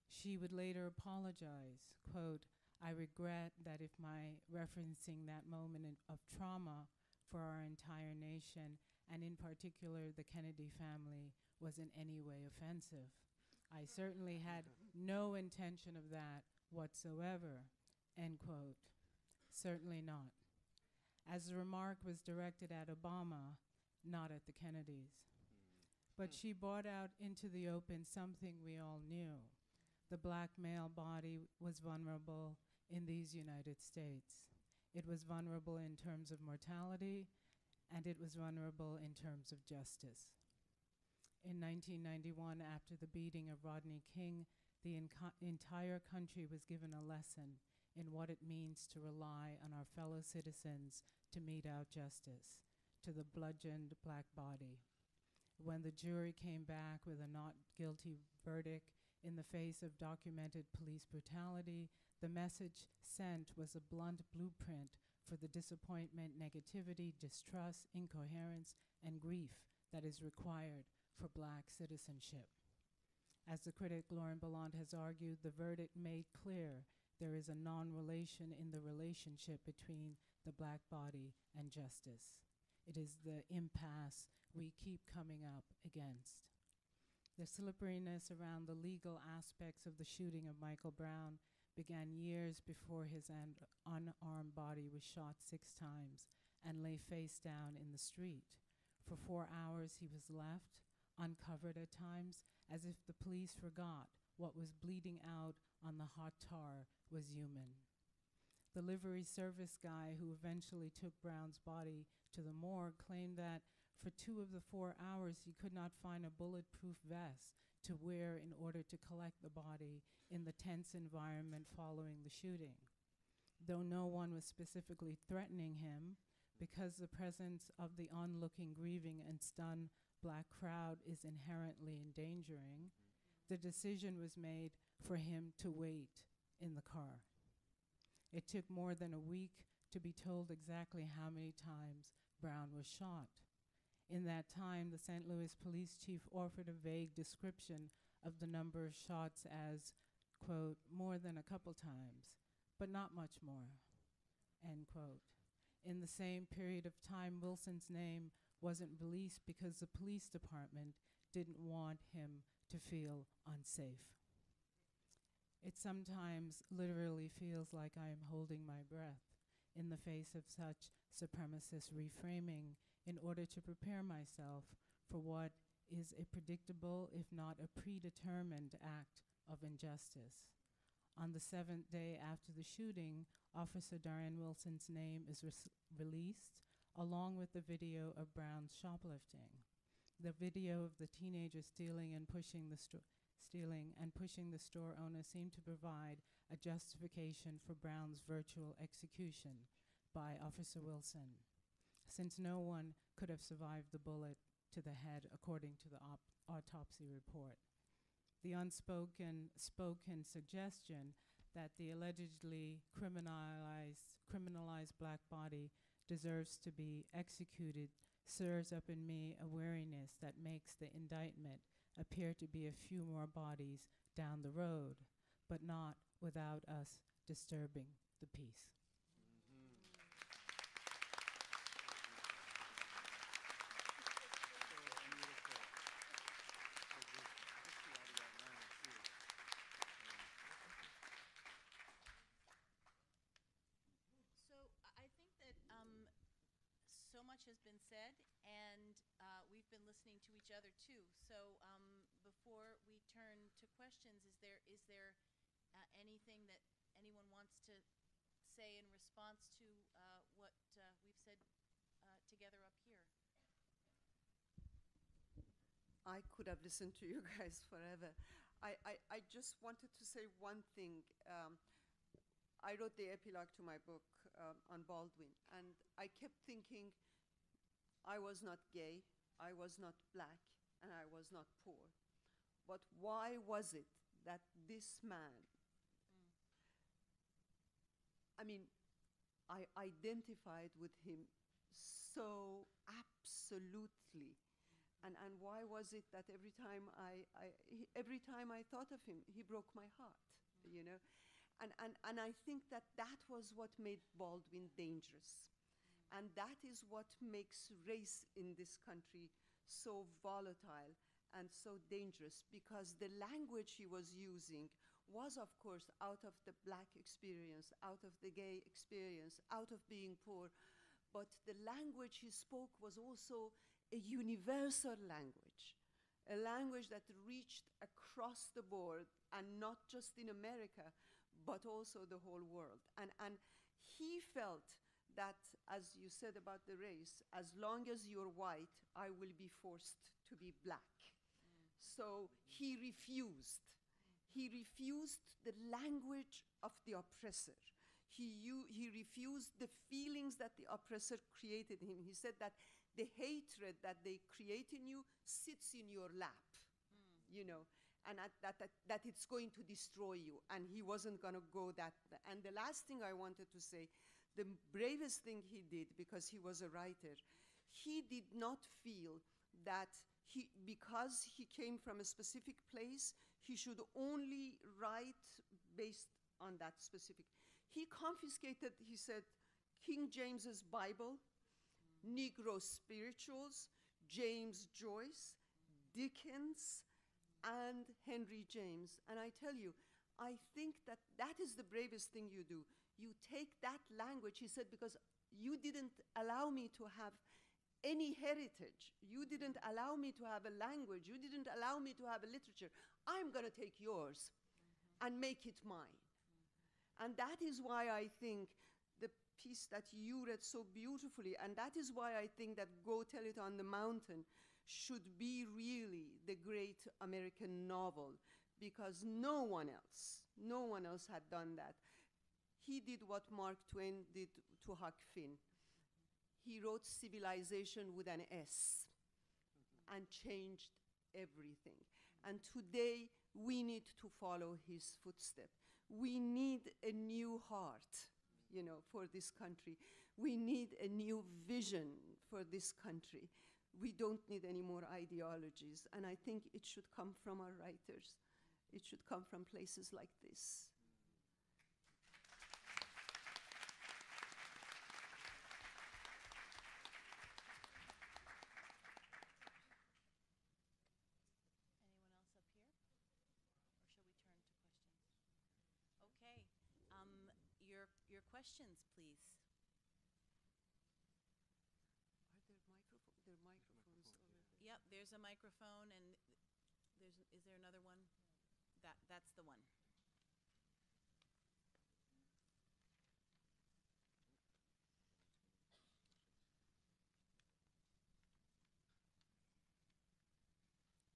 She would later apologize, quote, I regret that if my referencing that moment of trauma for our entire nation, and in particular the Kennedy family, was in any way offensive. I certainly had no intention of that whatsoever, end quote. Certainly not. As the remark was directed at Obama, not at the Kennedys. But she brought out into the open something we all knew. The black male body was vulnerable in these United States. It was vulnerable in terms of mortality, and it was vulnerable in terms of justice. In 1991, after the beating of Rodney King, the entire country was given a lesson in what it means to rely on our fellow citizens to mete out justice to the bludgeoned black body. When the jury came back with a not guilty verdict in the face of documented police brutality, the message sent was a blunt blueprint for the disappointment, negativity, distrust, incoherence, and grief that is required for black citizenship. As the critic Lauren Ballant has argued, the verdict made clear there is a non-relation in the relationship between the black body and justice. It is the impasse we keep coming up against. The slipperiness around the legal aspects of the shooting of Michael Brown began years before his unarmed body was shot 6 times and lay face down in the street. For 4 hours he was left, uncovered at times, as if the police forgot what was bleeding out on the hot tar was human. The livery service guy who eventually took Brown's body to the morgue claimed that for 2 of the 4 hours he could not find a bulletproof vest to wear in order to collect the body in the tense environment following the shooting. Though no one was specifically threatening him, because the presence of the onlooking, grieving, and stunned black crowd is inherently endangering, the decision was made for him to wait in the car. It took more than a week to be told exactly how many times Brown was shot. In that time, the St. Louis police chief offered a vague description of the number of shots as, quote, more than a couple times, but not much more, end quote. In the same period of time, Wilson's name wasn't released because the police department didn't want him to feel unsafe. It sometimes literally feels like I am holding my breath in the face of such supremacist reframing in order to prepare myself for what is a predictable, if not a predetermined, act of injustice. On the 7th day after the shooting, Officer Darian Wilson's name is released, along with the video of Brown's shoplifting. The video of the teenager stealing and pushing the store owner seemed to provide a justification for Brown's virtual execution by Officer Wilson, since no one could have survived the bullet to the head, according to the autopsy report. The unspoken spoken suggestion that the allegedly criminalized black body deserves to be executed stirs up in me a wariness that makes the indictment appear to be a few more bodies down the road, but not without us disturbing the peace. So I think that so much has been said, and we've been listening to each other too. So before we turn to questions, is there anything that anyone wants to say in response to what we've said together up here? I could have listened to you guys forever. I just wanted to say one thing. I wrote the epilogue to my book on Baldwin, and I kept thinking I was not gay, I was not black, and I was not poor. But why was it that this man, I identified with him so absolutely. And why was it that every time I thought of him, he broke my heart, you know? And I think that was what made Baldwin dangerous. And that is what makes race in this country so volatile and so dangerous, because the language he was using was, of course, out of the black experience, out of the gay experience, out of being poor. But the language he spoke was also a universal language. a language that reached across the board, and not just in America, but also the whole world. And he felt that, as you said about the race, as long as you're white, I will be forced to be black. So he refused. He refused the language of the oppressor. He refused the feelings that the oppressor created in him. He said that the hatred that they create in you sits in your lap, you know, and that it's going to destroy you. And he wasn't going to go that. And the last thing I wanted to say, the bravest thing he did, because he was a writer, he did not feel that because he came from a specific place, he should only write based on that specific. He confiscated, he said, King James's Bible, Negro spirituals, James Joyce, Dickens, and Henry James. And I tell you, I think that that is the bravest thing you do. You take that language, he said, because you didn't allow me to have any heritage. You didn't allow me to have a language. You didn't allow me to have a literature. I'm going to take yours and make it mine. And that is why I think the piece that you read so beautifully, and that is why I think that Go Tell It on the Mountain should be really the great American novel, because no one else had done that. He did what Mark Twain did to Huck Finn. He wrote civilization with an S and changed everything. And today, we need to follow his footsteps. We need a new heart, you know, for this country. We need a new vision for this country. We don't need any more ideologies. And I think it should come from our writers. It should come from places like this. Okay, your questions, please. Are there microphones over there? Yep, there's a microphone, and is there another one? That's the one.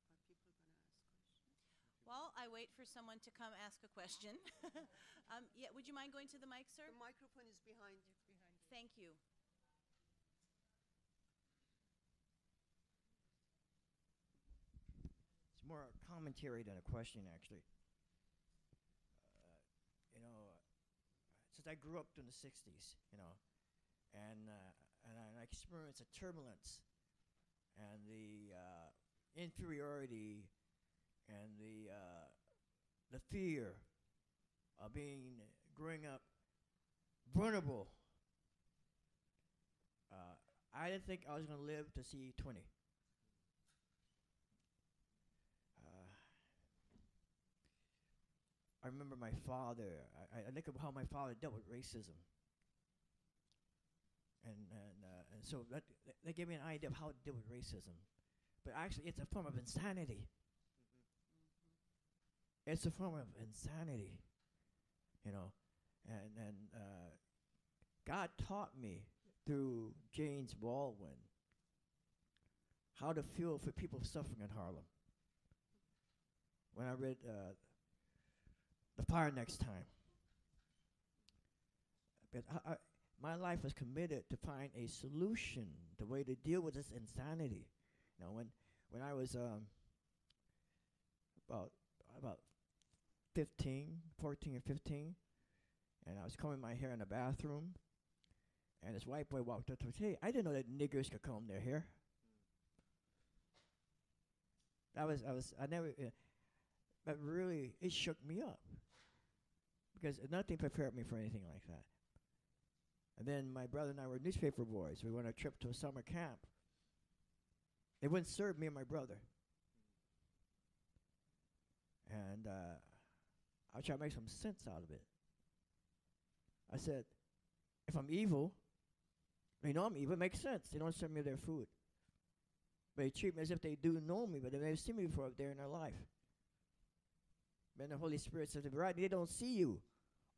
Are people going to ask questions? Well, I wait for someone to come ask a question. Yeah, would you mind going to the mic, sir? The microphone is behind you. It's behind you. Thank you. It's more a commentary than a question, actually. You know, since I grew up in the 60s, you know, and I experienced the turbulence and the inferiority and the fear of growing up vulnerable. I didn't think I was going to live to see 20. I remember my father. I think of how my father dealt with racism, and so that gave me an idea of how to deal with racism. But actually, it's a form of insanity. It's a form of insanity, you know, and God taught me through James Baldwin how to feel for people suffering in Harlem. When I read The Fire Next Time, but my life was committed to find a solution, the way to deal with this insanity. You know, when I was about 14 or 15, and I was combing my hair in the bathroom, and this white boy walked up to me and said, "Hey, I didn't know that niggers could comb their hair." I never, but really, it shook me up, because nothing prepared me for anything like that. And then my brother and I were newspaper boys. We went on a trip to a summer camp. They wouldn't serve me and my brother. And I tried to make some sense out of it. I said, if I'm evil, they know I'm evil, it makes sense. They don't serve me their food. But they treat me as if they do know me, but they've never seen me before up there in their life. Then the Holy Spirit says, right, they don't see you.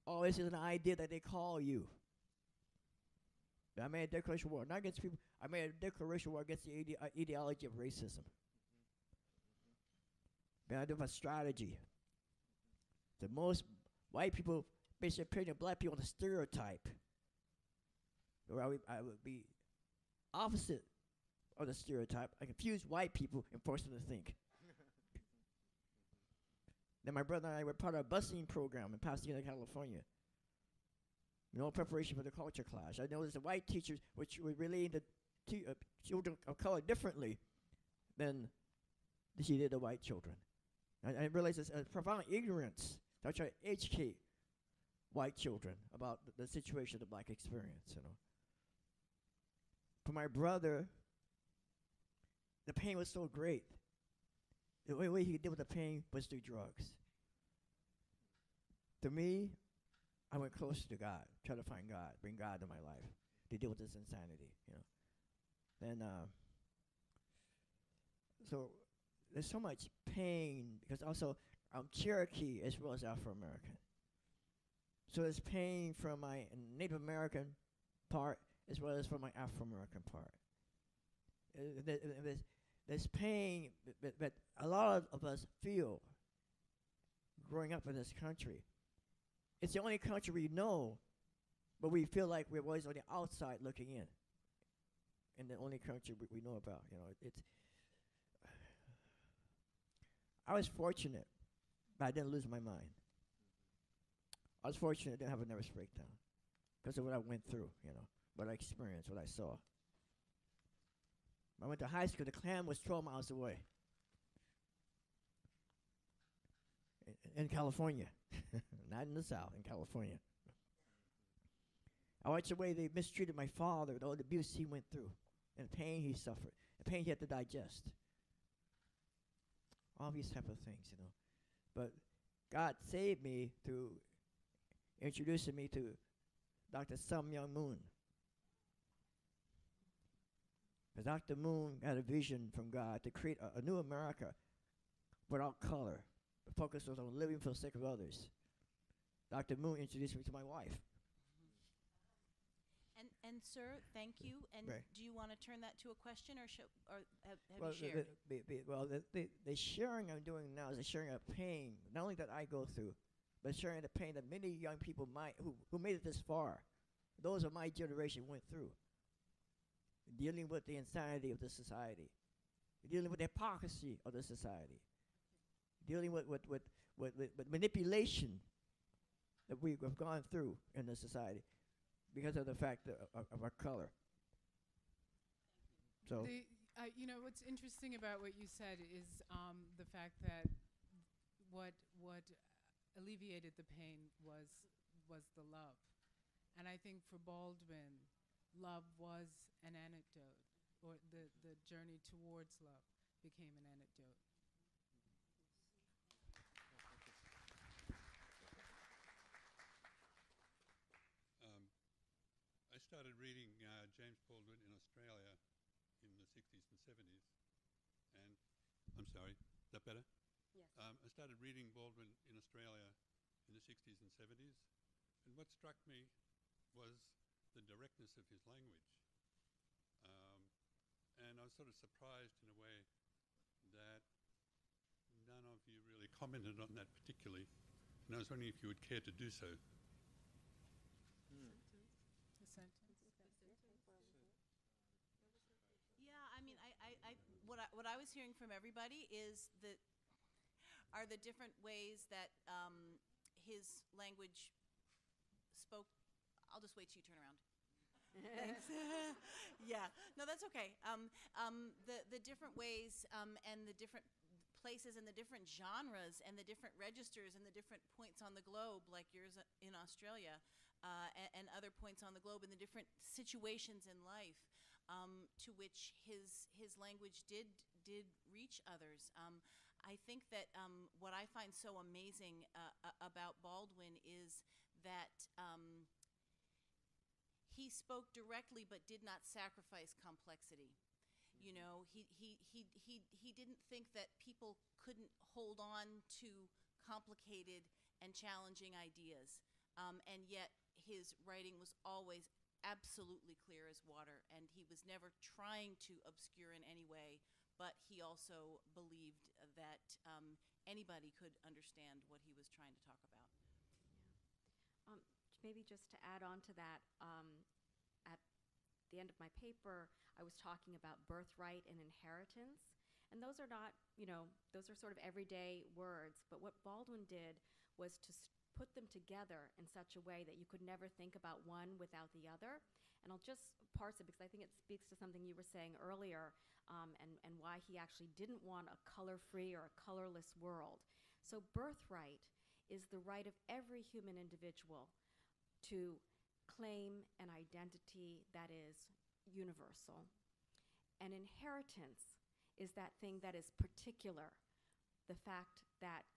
Oh, this is an idea that they call you. I made a declaration war, not against people. I made a declaration war against the ideology of racism. But I have a strategy. The most white people basically painting black people on a stereotype. Or I would be opposite of the stereotype. I confuse white people and force them to think. Then my brother and I were part of a busing program in Pasadena, California. Preparation for the culture class. I noticed the white teachers were relating to children of color differently than she did the white children. I realized it's a profound ignorance. I try to educate white children about the situation of the black experience, For my brother, the pain was so great. The only way he could deal with the pain was through drugs. To me, I went closer to God, try to find God, bring God to my life to deal with this insanity, Then, so there's so much pain because also I'm Cherokee as well as Afro-American. So there's pain from my Native American part as well as from my Afro-American part. There's pain that a lot of us feel growing up in this country. It's the only country we know, but we feel like we're always on the outside looking in. And the only country we know about, I was fortunate, but I didn't lose my mind. I was fortunate I didn't have a nervous breakdown because of what I went through, what I experienced, what I saw. When I went to high school, the Klan was 12 miles away in California, not in the South, in California. I watched the way they mistreated my father, all the abuse he went through, and the pain he suffered, the pain he had to digest. All these type of things, But God saved me through introducing me to Dr. Sun Myung Moon. Because Dr. Moon had a vision from God to create a new America without color. The focus was on living for the sake of others. Dr. Moon introduced me to my wife. And sir, thank you. And right. Do you want to turn that to a question, or have you shared? The sharing I'm doing now is the sharing of pain, not only that I go through, but sharing the pain that many young people who made it this far, those of my generation went through. Dealing with the insanity of the society, dealing with the hypocrisy of the society, dealing with manipulation that we have gone through in the society because of the fact of our color. So, what's interesting about what you said is the fact that what alleviated the pain was the love, and I think for Baldwin, love was an antidote, or the journey towards love became an antidote. I started reading James Baldwin in Australia in the 60s and 70s, and I'm sorry, is that better? Yes. I started reading Baldwin in Australia in the 60s and 70s, and what struck me was the directness of his language. And I was sort of surprised in a way that none of you really commented on that particularly, and I was wondering if you would care to do so. The sentence. Yeah, I mean, what I was hearing from everybody is that are the different ways that his language spoke. I'll just wait till you turn around. Thanks. Yeah, no, that's okay. The different ways and the different places and the different genres and the different registers and the different points on the globe, like yours in Australia, and other points on the globe, and the different situations in life to which his language did reach others. I think that what I find so amazing about Baldwin is that he spoke directly but did not sacrifice complexity. You know, he didn't think that people couldn't hold on to complicated and challenging ideas. And yet his writing was always absolutely clear as water, and he was never trying to obscure in any way, but he also believed that anybody could understand what he was trying to talk about. Maybe just to add on to that, at the end of my paper, I was talking about birthright and inheritance. And those are not, those are sort of everyday words. But what Baldwin did was to put them together in such a way that you could never think about one without the other. And I'll just parse it because I think it speaks to something you were saying earlier, and why he actually didn't want a color-free or a colorless world. So birthright is the right of every human individual to claim an identity that is universal. And inheritance is that thing that is particular. The fact that,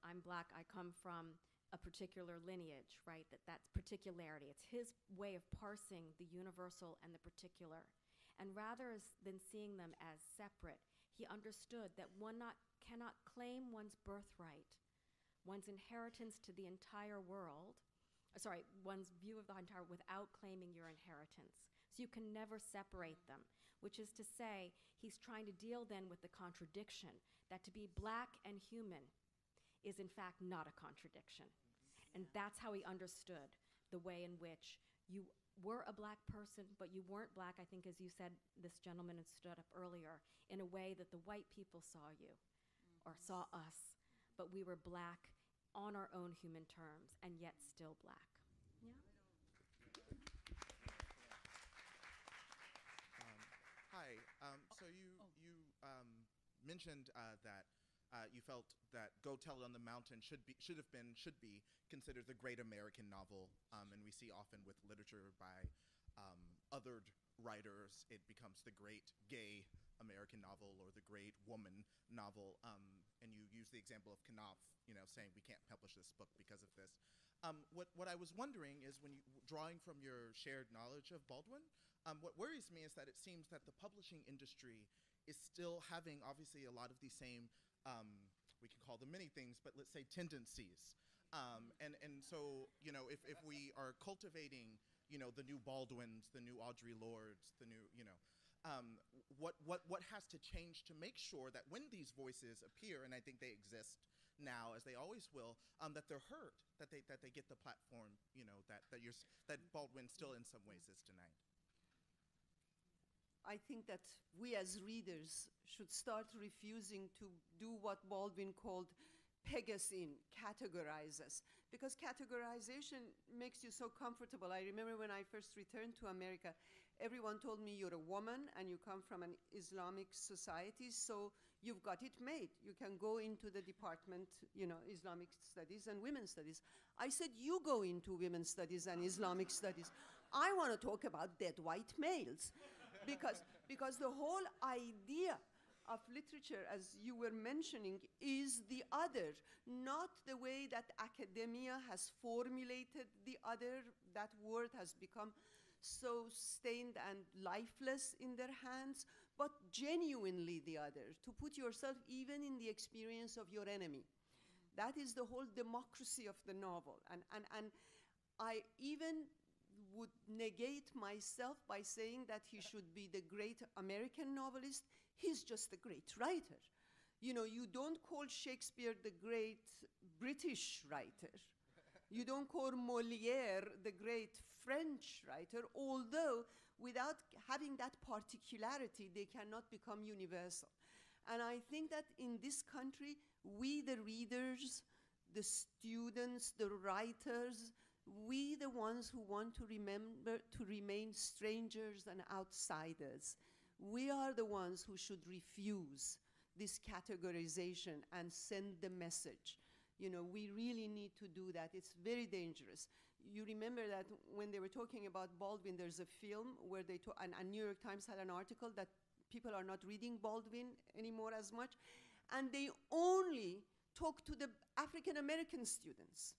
I'm black, I come from a particular lineage, right? That's particularity. It's his way of parsing the universal and the particular. And rather than seeing them as separate, he understood that one cannot claim one's birthright, one's inheritance to the entire world, one's view of the entire without claiming your inheritance. So you can never separate them, which is to say, he's trying to deal then with the contradiction that to be black and human is in fact not a contradiction. And that's how he understood the way in which you were a black person, but you weren't black, I think as you said, this gentleman had stood up earlier, in a way that the white people saw you, or saw us, but we were black on our own human terms, and yet still black. Yeah? Hi. So you mentioned that you felt that Go Tell It on the Mountain should be considered the great American novel, and we see often with literature by othered writers, it becomes the great gay American novel or the great woman novel, and you use the example of Knopf, saying we can't publish this book because of this. What I was wondering is, when you drawing from your shared knowledge of Baldwin, what worries me is that it seems that the publishing industry is still having obviously a lot of these same, we can call them many things, but let's say tendencies. And so, if we are cultivating, the new Baldwins, the new Audre Lordes, the new, what has to change to make sure that when these voices appear, and I think they exist now, as they always will, that they're heard, that they get the platform, that Baldwin still in some ways is denied. I think that we as readers should start refusing to do what Baldwin called peg us in, categorize us, because categorization makes you so comfortable. I remember when I first returned to America, everyone told me you're a woman and you come from an Islamic society, so you've got it made. You can go into the department, Islamic studies and women's studies. I said, you go into women's studies and Islamic studies. I want to talk about dead white males. Because the whole idea of literature, as you were mentioning, is the other, not the way that academia has formulated the other. That word has become so stained and lifeless in their hands, but genuinely the other, to put yourself even in the experience of your enemy. That is the whole democracy of the novel. And I even would negate myself by saying that he should be the great American novelist. He's just a great writer. You don't call Shakespeare the great British writer. You don't call Molière the great French writer, although without having that particularity, they cannot become universal. And I think that in this country, we, the readers, the students, the writers, we, the ones who want to remember to remain strangers and outsiders, we are the ones who should refuse this categorization and send the message. We really need to do that. It's very dangerous. You remember that when they were talking about Baldwin, there's a film where they talk, and New York Times had an article that people are not reading Baldwin anymore as much, and they only talk to the African American students.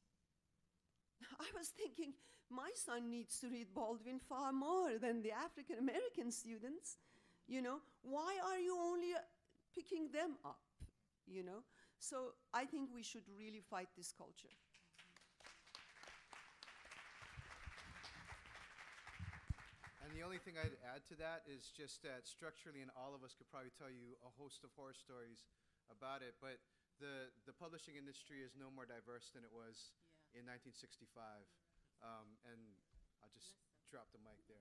I was thinking, my son needs to read Baldwin far more than the African American students, You know, why are you only picking them up? You know, so I think we should really fight this culture. And the only thing I'd add to that is just that structurally, and all of us could probably tell you a host of horror stories about it, but the publishing industry is no more diverse than it was in 1965. And I'll just drop the mic there.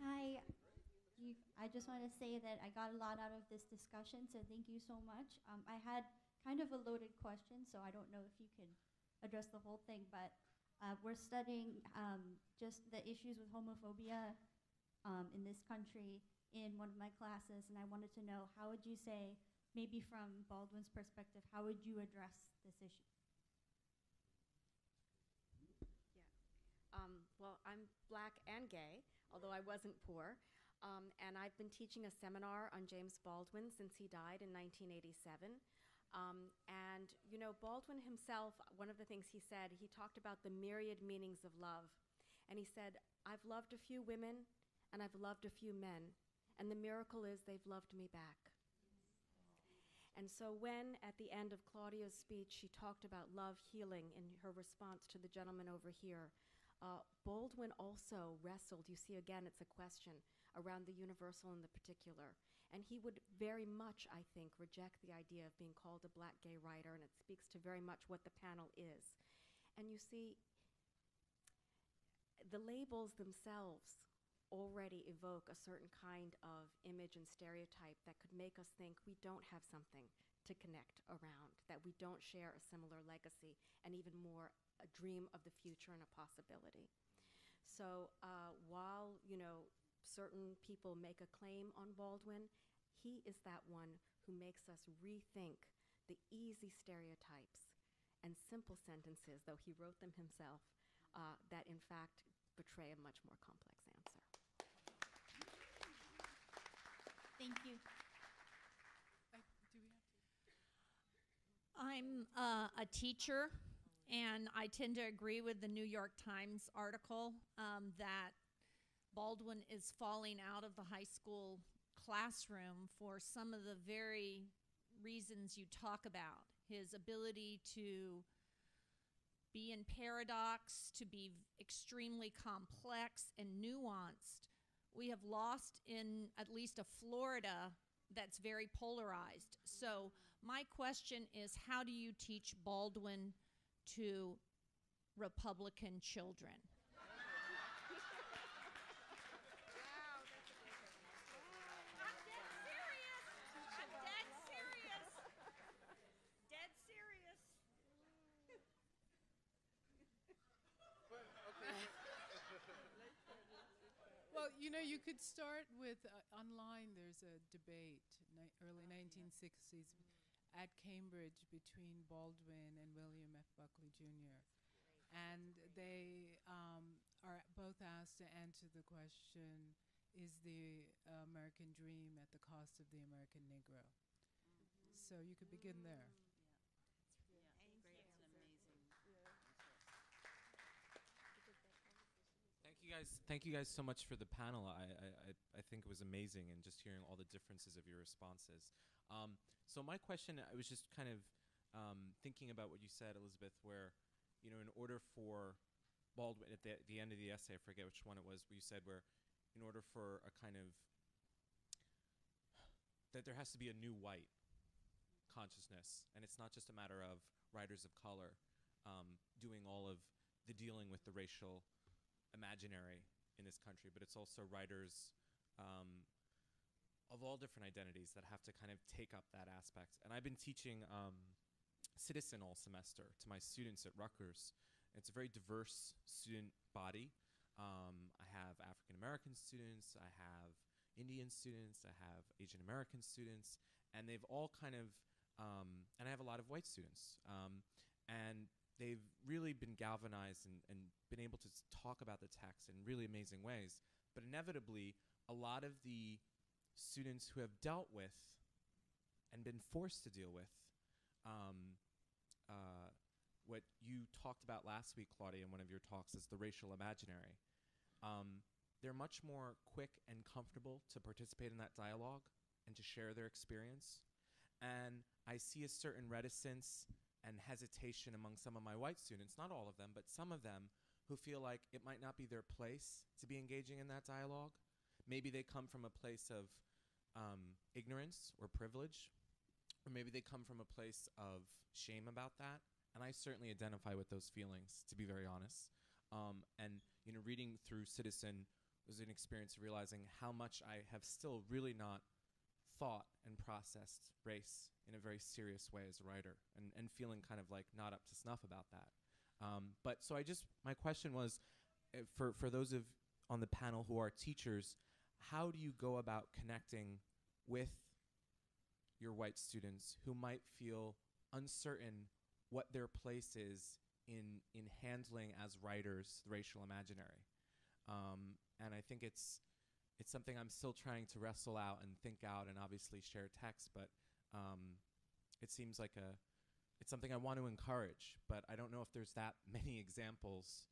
Hi. I just want to say that I got a lot out of this discussion, so thank you so much. I had kind of a loaded question, so I don't know if you can address the whole thing, but we're studying just the issues with homophobia in this country in one of my classes, and I wanted to know, how would you say, maybe from Baldwin's perspective, how would you address this issue? Well, I'm black and gay, although I wasn't poor. And I've been teaching a seminar on James Baldwin since he died in 1987. And, you know, Baldwin himself, one of the things he said, he talked about the myriad meanings of love. And he said, I've loved a few women and I've loved a few men. And the miracle is they've loved me back. And so when, at the end of Claudia's speech, she talked about love healing in her response to the gentleman over here, Baldwin also wrestled, you see again, it's a question, around the universal and the particular. And he would very much, I think, reject the idea of being called a black gay writer, and it speaks to very much what the panel is. And you see, the labels themselves already evoke a certain kind of image and stereotype that could make us think we don't have something to connect around, that we don't share a similar legacy, and even more, a dream of the future and a possibility. So while, you know, certain people make a claim on Baldwin, he is that one who makes us rethink the easy stereotypes and simple sentences, though he wrote them himself, that in fact betray a much more complex answer. Thank you. Do we have to? I'm a teacher, and I tend to agree with the New York Times article that Baldwin is falling out of the high school classroom for some of the very reasons you talk about. His ability to be in paradox, to be extremely complex and nuanced. We have lost in at least a Florida that's very polarized. So my question is, how do you teach Baldwin to Republican children? Well, you know, you could start with online. There's a debate, early 1960s, at Cambridge between Baldwin and William F. Buckley Jr. And they are both asked to answer the question, is the American dream at the cost of the American Negro? So you could begin there. Thank you guys so much for the panel. I think it was amazing, and just hearing all the differences of your responses. So my question, I was just kind of thinking about what you said, Elizabeth, where, you know, in order for Baldwin, at the end of the essay, I forget which one it was, where you said where in order for a kind of, that there has to be a new white consciousness, and it's not just a matter of writers of color doing all of the dealing with the racial imaginary in this country, but it's also writers of all different identities that have to kind of take up that aspect. And I've been teaching Citizen all semester to my students at Rutgers. It's a very diverse student body. I have African American students, I have Indian students, I have Asian American students, and they've all kind of, and I have a lot of white students. And they've really been galvanized and been able to talk about the text in really amazing ways. But inevitably, a lot of the students who have dealt with and been forced to deal with what you talked about last week, Claudia, in one of your talks, is the racial imaginary. they're much more quick and comfortable to participate in that dialogue and to share their experience. And I see a certain reticence and hesitation among some of my white students, not all of them, but some of them, who feel like it might not be their place to be engaging in that dialogue. Maybe they come from a place of ignorance or privilege, or maybe they come from a place of shame about that. And I certainly identify with those feelings, to be very honest. And reading through Citizen was an experience of realizing how much I have still really not thought and processed race in a very serious way as a writer, and feeling kind of like not up to snuff about that. But so my question was, for those on the panel who are teachers, how do you go about connecting with your white students who might feel uncertain what their place is in handling as writers the racial imaginary? And I think it's something I'm still trying to wrestle out and think out, and obviously share text, but it seems like it's something I want to encourage, but I don't know if there's that many examples.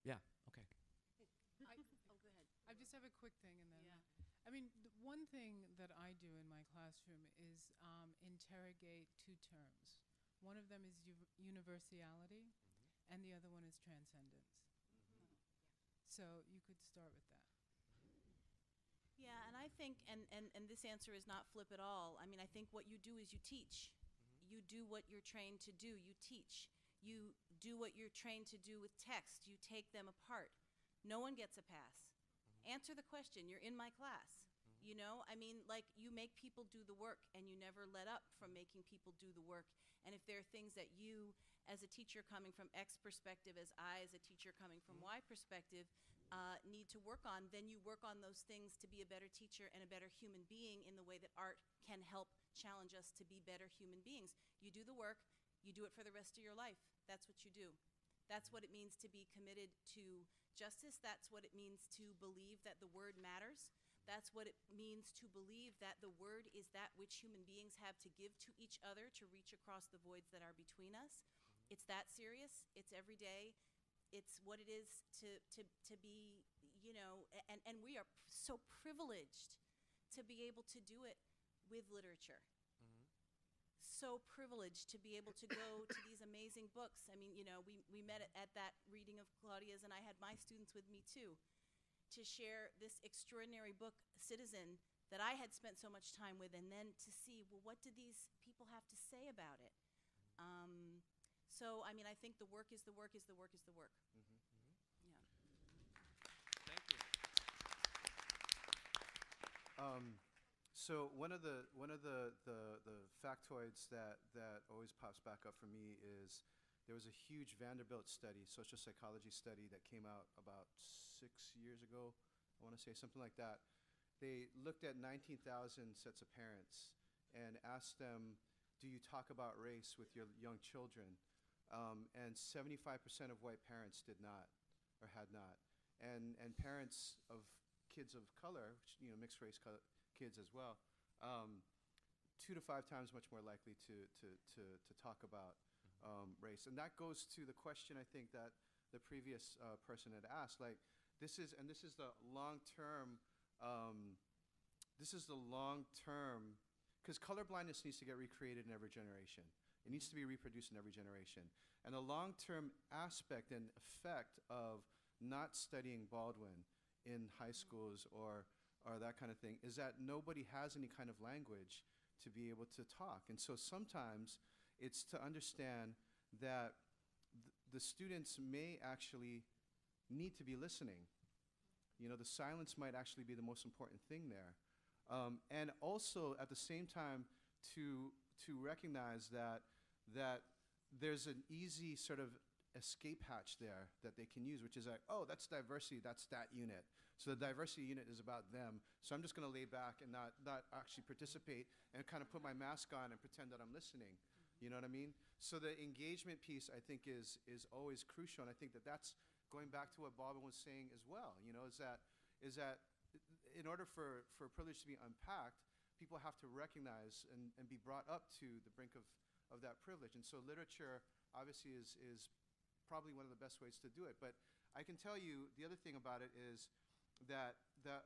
Yeah, okay. Oh, go ahead. I just have a quick thing, and then Yeah. I mean, one thing that I do in my classroom is interrogate two terms. One of them is universality, and the other one is transcendence. So you could start with that. Yeah, and I think, and this answer is not flip at all. I mean, I think what you do is you teach. You do what you're trained to do. You teach. You do what you're trained to do with text. You take them apart. No one gets a pass. Answer the question. You're in my class. You know, I mean, like, you make people do the work, and you never let up from making people do the work. And if there are things that you, as a teacher coming from X perspective, as I, as a teacher coming from Y perspective, need to work on, then you work on those things to be a better teacher and a better human being, in the way that art can help challenge us to be better human beings. You do the work, you do it for the rest of your life. That's what you do. That's what it means to be committed to justice. That's what it means to believe that the word matters. That's what it means to believe that the word is that which human beings have to give to each other to reach across the voids that are between us. It's that serious. It's every day. It's what it is to be, you know, and we are so privileged to be able to do it with literature. So privileged to be able to go to these amazing books. I mean, you know, we met at that reading of Claudia's, and I had my students with me too, to share this extraordinary book, Citizen, that I had spent so much time with, and then to see, well, what did these people have to say about it? So, I mean, I think the work is the work is the work is the work. Yeah. Thank you. So one of the factoids that always pops back up for me is there was a huge Vanderbilt study, social psychology study, that came out about 6 years ago, I want to say, something like that. They looked at 19,000 sets of parents and asked them, do you talk about race with your young children? And 75% of white parents did not, or had not. And parents of kids of color, you know, mixed race kids as well, 2 to 5 times much more likely to talk about race. And that goes to the question, I think, that the previous person had asked. Like, this is the long-term, because colorblindness needs to get recreated in every generation. It needs to be reproduced in every generation. And the long-term aspect and effect of not studying Baldwin in high schools or that kind of thing is that nobody has any kind of language to be able to talk. And so sometimes it's to understand that the students may actually need to be listening. You know, the silence might actually be the most important thing there. And also at the same time to recognize that there's an easy sort of escape hatch there that they can use, which is like, oh, that's diversity, that's that unit. So the diversity unit is about them. So I'm just going to lay back and not actually participate and kind of put my mask on and pretend that I'm listening. You know what I mean? So the engagement piece, I think, is always crucial. And I think that's going back to what Baldwin was saying as well, you know, is that in order for privilege to be unpacked, people have to recognize and be brought up to the brink of that privilege. And so literature obviously is probably one of the best ways to do it. But I can tell you the other thing about it is that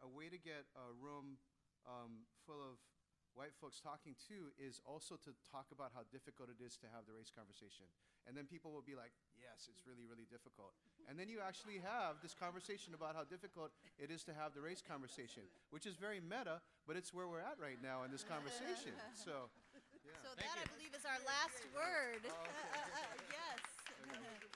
a way to get a room full of white folks talking too is also to talk about how difficult it is to have the race conversation. And then people will be like, yes, it's really, really difficult. And then you actually have this conversation about how difficult it is to have the race conversation, which is very meta, but it's where we're at right now in this conversation. So, yeah. So that, I believe, is our last word. Yes.